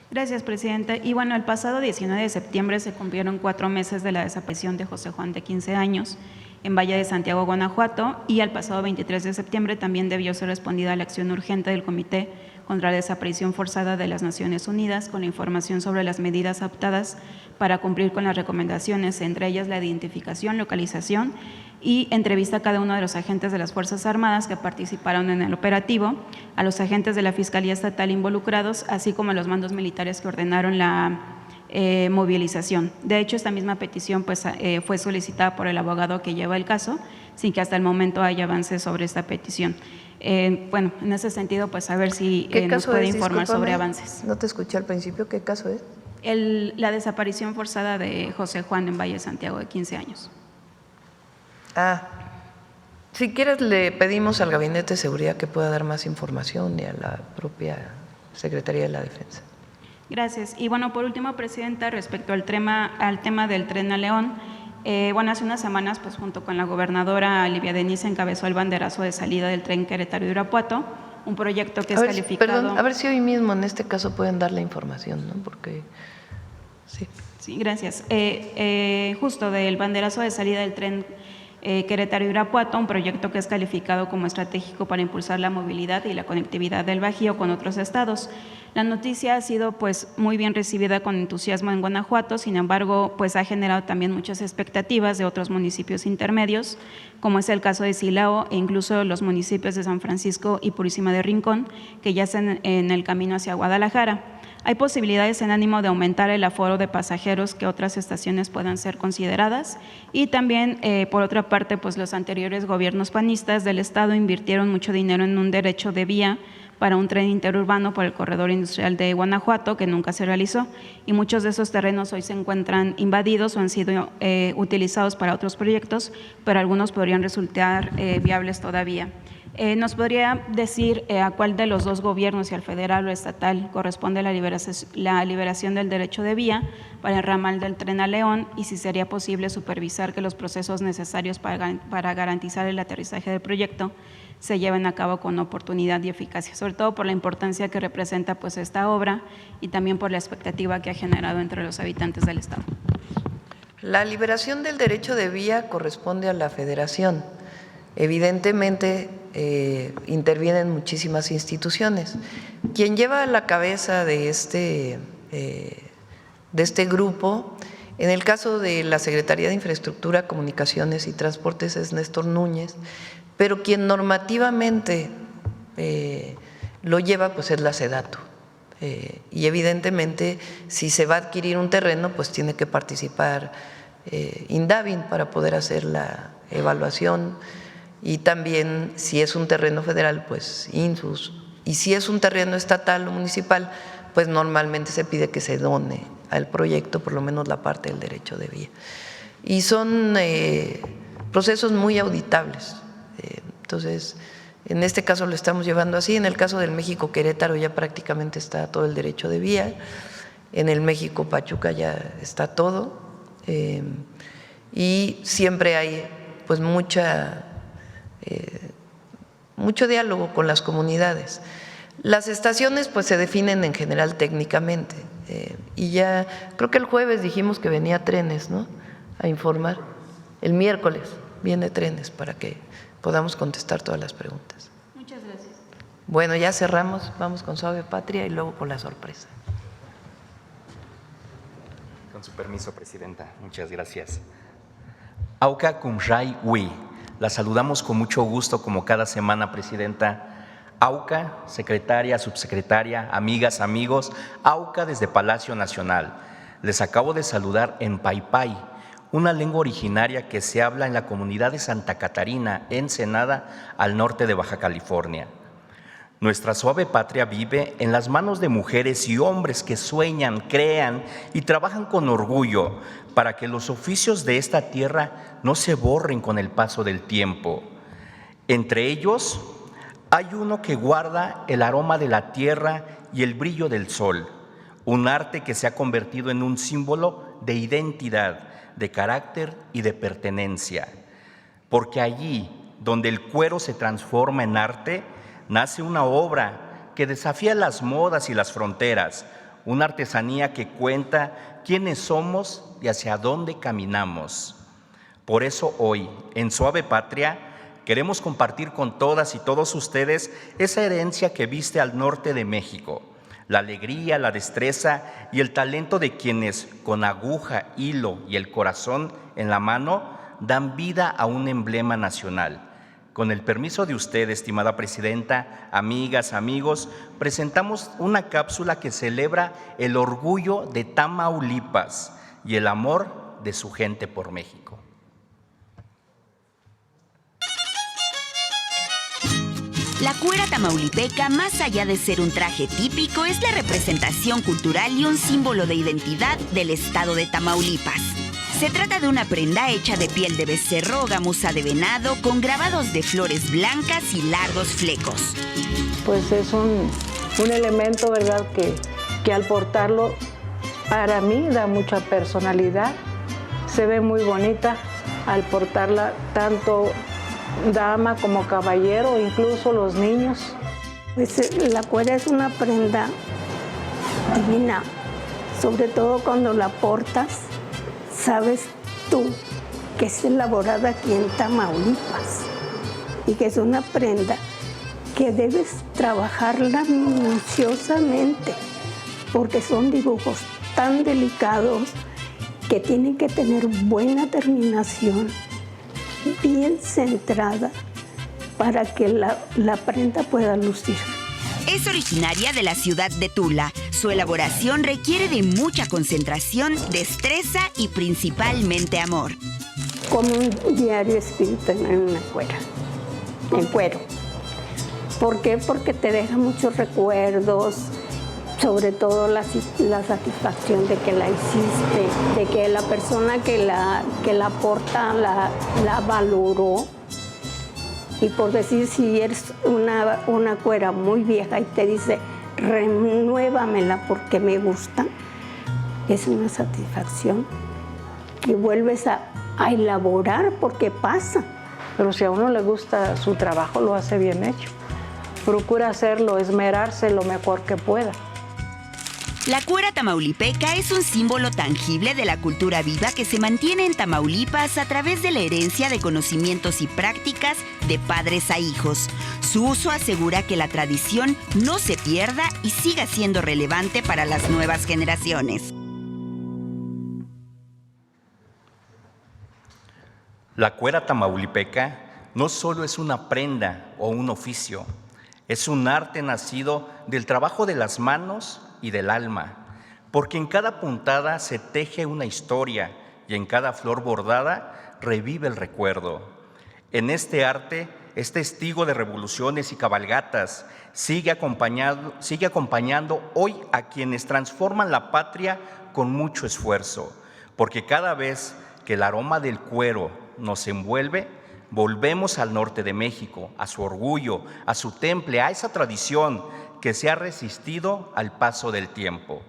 Gracias, Presidenta. Y bueno, el pasado 19 de septiembre se cumplieron 4 meses de la desaparición de José Juan, de 15 años, en Valle de Santiago, Guanajuato, y al pasado 23 de septiembre también debió ser respondida a la acción urgente del Comité contra la Desaparición Forzada de las Naciones Unidas con la información sobre las medidas adoptadas para cumplir con las recomendaciones, entre ellas la identificación, localización y entrevista a cada uno de los agentes de las Fuerzas Armadas que participaron en el operativo, a los agentes de la Fiscalía Estatal involucrados, así como a los mandos militares que ordenaron la movilización. De hecho, esta misma petición pues, fue solicitada por el abogado que lleva el caso, sin que hasta el momento haya avances sobre esta petición. Bueno, en ese sentido, pues a ver si nos puede informar sobre avances. No te escuché al principio, ¿qué caso es? La desaparición forzada de José Juan en Valle de Santiago, de 15 años. Si quieres le pedimos al Gabinete de Seguridad que pueda dar más información y a la propia Secretaría de la Defensa. Gracias. Y bueno, por último, Presidenta, respecto al tema del Tren a León, bueno, hace unas semanas, pues junto con la gobernadora Livia Denis encabezó el banderazo de salida del tren Querétaro-Irapuato, un proyecto que es calificado… Perdón, a ver si hoy mismo en este caso pueden dar la información, ¿no? Porque… sí. Sí, gracias. Justo del banderazo de salida del tren Querétaro-Irapuato, un proyecto que es calificado como estratégico para impulsar la movilidad y la conectividad del Bajío con otros estados. La noticia ha sido pues muy bien recibida con entusiasmo en Guanajuato, sin embargo, pues ha generado también muchas expectativas de otros municipios intermedios, como es el caso de Silao e incluso los municipios de San Francisco y Purísima de Rincón, que ya están en el camino hacia Guadalajara. Hay posibilidades en ánimo de aumentar el aforo de pasajeros que otras estaciones puedan ser consideradas y también, por otra parte, pues los anteriores gobiernos panistas del estado invirtieron mucho dinero en un derecho de vía para un tren interurbano por el corredor industrial de Guanajuato, que nunca se realizó, y muchos de esos terrenos hoy se encuentran invadidos o han sido utilizados para otros proyectos, pero algunos podrían resultar viables todavía. ¿Nos podría decir a cuál de los dos gobiernos, si al federal o estatal, corresponde la liberación del derecho de vía para el ramal del Tren a León y si sería posible supervisar que los procesos necesarios para garantizar el aterrizaje del proyecto se lleven a cabo con oportunidad y eficacia, sobre todo por la importancia que representa pues esta obra y también por la expectativa que ha generado entre los habitantes del estado? La liberación del derecho de vía corresponde a la Federación. Evidentemente intervienen muchísimas instituciones. Quien lleva a la cabeza de este grupo, en el caso de la Secretaría de Infraestructura, Comunicaciones y Transportes es Néstor Núñez, pero quien normativamente lo lleva pues es la SEDATU. Y evidentemente si se va a adquirir un terreno pues tiene que participar INDAVIN para poder hacer la evaluación. Y también, si es un terreno federal, pues INSUS. Y si es un terreno estatal o municipal, pues normalmente se pide que se done al proyecto por lo menos la parte del derecho de vía. Y son procesos muy auditables. Entonces, en este caso lo estamos llevando así. En el caso del México-Querétaro ya prácticamente está todo el derecho de vía. En el México-Pachuca ya está todo. Y siempre hay pues mucho diálogo con las comunidades. Las estaciones pues se definen en general técnicamente y ya creo que el jueves dijimos que venía Trenes, ¿no?, a informar. El miércoles viene Trenes para que podamos contestar todas las preguntas. Muchas gracias. Bueno, ya cerramos, vamos con Suave Patria y luego con la sorpresa. Con su permiso, Presidenta, muchas gracias. Auca Kumrai Wi. La saludamos con mucho gusto como cada semana, Presidenta. AUCA, secretaria, subsecretaria, amigas, amigos, AUCA desde Palacio Nacional. Les acabo de saludar en Paypay, una lengua originaria que se habla en la comunidad de Santa Catarina, Ensenada, al norte de Baja California. Nuestra suave patria vive en las manos de mujeres y hombres que sueñan, crean y trabajan con orgullo para que los oficios de esta tierra no se borren con el paso del tiempo. Entre ellos, hay uno que guarda el aroma de la tierra y el brillo del sol, un arte que se ha convertido en un símbolo de identidad, de carácter y de pertenencia. Porque allí, donde el cuero se transforma en arte, nace una obra que desafía las modas y las fronteras, una artesanía que cuenta quiénes somos y hacia dónde caminamos. Por eso hoy, en Suave Patria, queremos compartir con todas y todos ustedes esa herencia que viste al norte de México, la alegría, la destreza y el talento de quienes, con aguja, hilo y el corazón en la mano, dan vida a un emblema nacional. Con el permiso de usted, estimada Presidenta, amigas, amigos, presentamos una cápsula que celebra el orgullo de Tamaulipas y el amor de su gente por México. La cuera tamaulipeca, más allá de ser un traje típico, es la representación cultural y un símbolo de identidad del estado de Tamaulipas. Se trata de una prenda hecha de piel de becerro o gamuza de venado con grabados de flores blancas y largos flecos. Pues es un elemento, ¿verdad?, que al portarlo, para mí da mucha personalidad. Se ve muy bonita al portarla tanto dama como caballero, incluso los niños. La cuera es una prenda divina, sobre todo cuando la portas, sabes tú que es elaborada aquí en Tamaulipas y que es una prenda que debes trabajarla minuciosamente porque son dibujos tan delicados que tienen que tener buena terminación, bien centrada, para que la prenda pueda lucir. Es originaria de la ciudad de Tula. Su elaboración requiere de mucha concentración, destreza y principalmente amor. Como un diario escrito en una cuera, en cuero. ¿Por qué? Porque te deja muchos recuerdos, sobre todo la satisfacción de que la hiciste, de que la persona que la porta la valoró. Y por decir, si eres una cuera muy vieja y te dice, renuévamela porque me gusta, es una satisfacción que vuelves a elaborar porque pasa. Pero si a uno le gusta su trabajo, lo hace bien hecho. Procura hacerlo, esmerarse lo mejor que pueda. La cuera tamaulipeca es un símbolo tangible de la cultura viva que se mantiene en Tamaulipas a través de la herencia de conocimientos y prácticas de padres a hijos. Su uso asegura que la tradición no se pierda y siga siendo relevante para las nuevas generaciones. La cuera tamaulipeca no solo es una prenda o un oficio, es un arte nacido del trabajo de las manos y del alma, porque en cada puntada se teje una historia y en cada flor bordada revive el recuerdo. En este arte es testigo de revoluciones y cabalgatas, sigue acompañando hoy a quienes transforman la patria con mucho esfuerzo, porque cada vez que el aroma del cuero nos envuelve, volvemos al norte de México, a su orgullo, a su temple, a esa tradición que se ha resistido al paso del tiempo.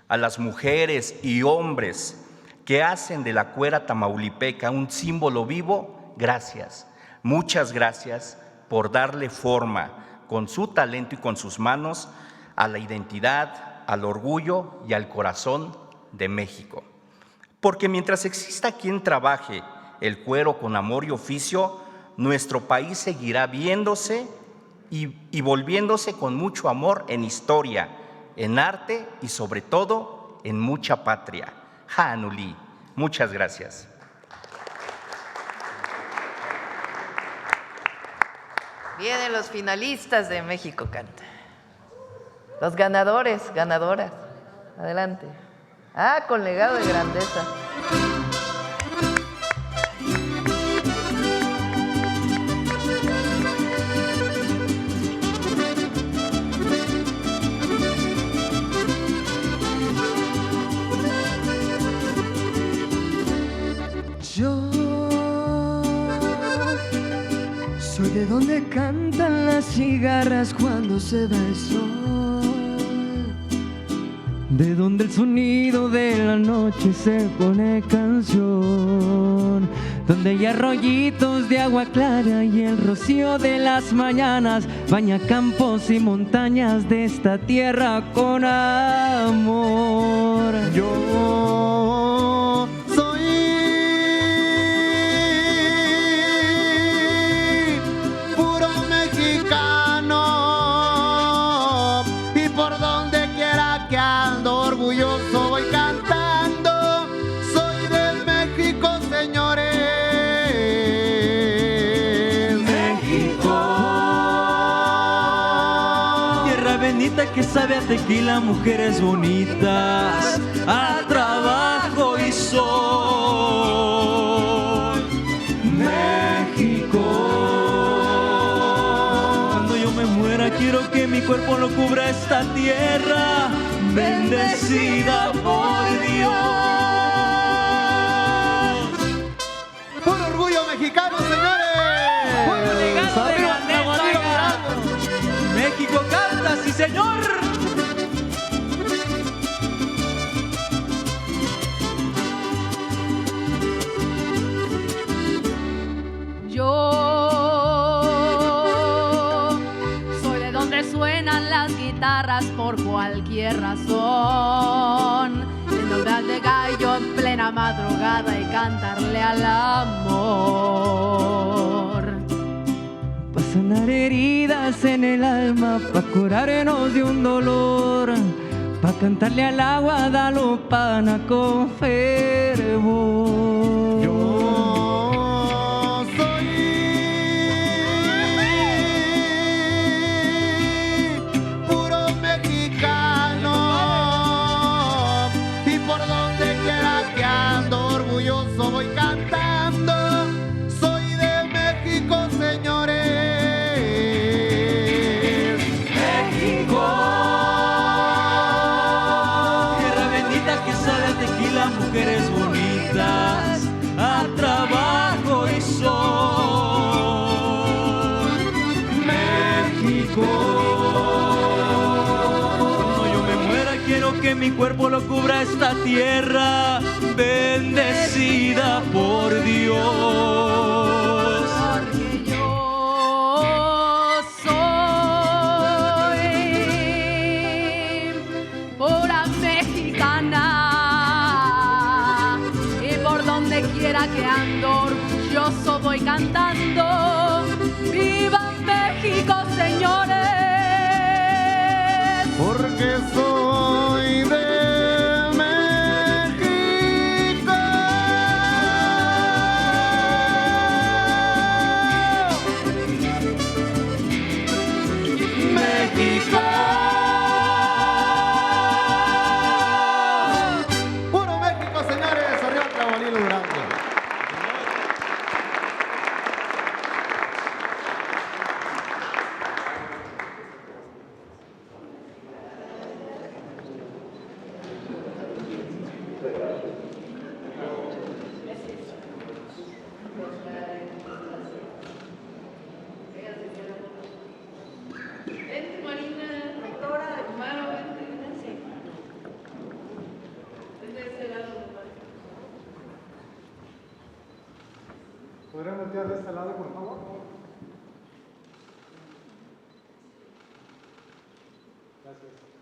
A las mujeres y hombres que hacen de la cuera tamaulipeca un símbolo vivo, gracias. Muchas gracias por darle forma con su talento y con sus manos a la identidad, al orgullo y al corazón de México. Porque mientras exista quien trabaje el cuero con amor y oficio, nuestro país seguirá viéndose y volviéndose con mucho amor en historia, en arte y sobre todo en mucha patria. Hanuli, muchas gracias. Vienen los finalistas de México Canta. Los ganadores, ganadoras. Adelante. Con legado de grandeza. Soy de donde cantan las cigarras cuando se va el sol, de donde el sonido de la noche se pone canción, donde hay arroyitos de agua clara y el rocío de las mañanas baña campos y montañas de esta tierra con amor. Yo soy puro mexicano y por donde quiera que ando orgulloso voy cantando. Soy de México, señores. México, tierra bendita que sabe a tequila, mujeres bonitas, a trabajo y sol. México, cuando yo me muera quiero que mi cuerpo lo cubra esta tierra bendecida por Dios. ¡Por orgullo mexicano, señores! ¡Por legado de grandeza! ¡México canta, sí señor! Yo soy de donde suenan las guitarras por cualquier razón, en celebrar de gallo en plena madrugada y cantarle al amor. Pa' sanar heridas en el alma, pa' curarnos de un dolor, pa' cantarle al agua guadalupana con fervor. Yo soy puro mexicano y por donde quiera que ando orgulloso voy cantando. Soy de México, señores. México, tierra bendita que sabe a tequila, mujeres bonitas, a trabajo y sol. México, cuando yo me muera quiero que mi cuerpo lo cubra esta tierra bendecida por Dios. Porque yo soy pura mexicana y por donde quiera que ando orgulloso voy cantando. ¡Viva México, señores! Porque soy de México. México, Puro México, señores. Arriba Clavalino Durango. Vente, Marina, rectora, hermano, vente, vente. Desde ese lado, ¿Podrían voltear de este lado, por favor? Gracias.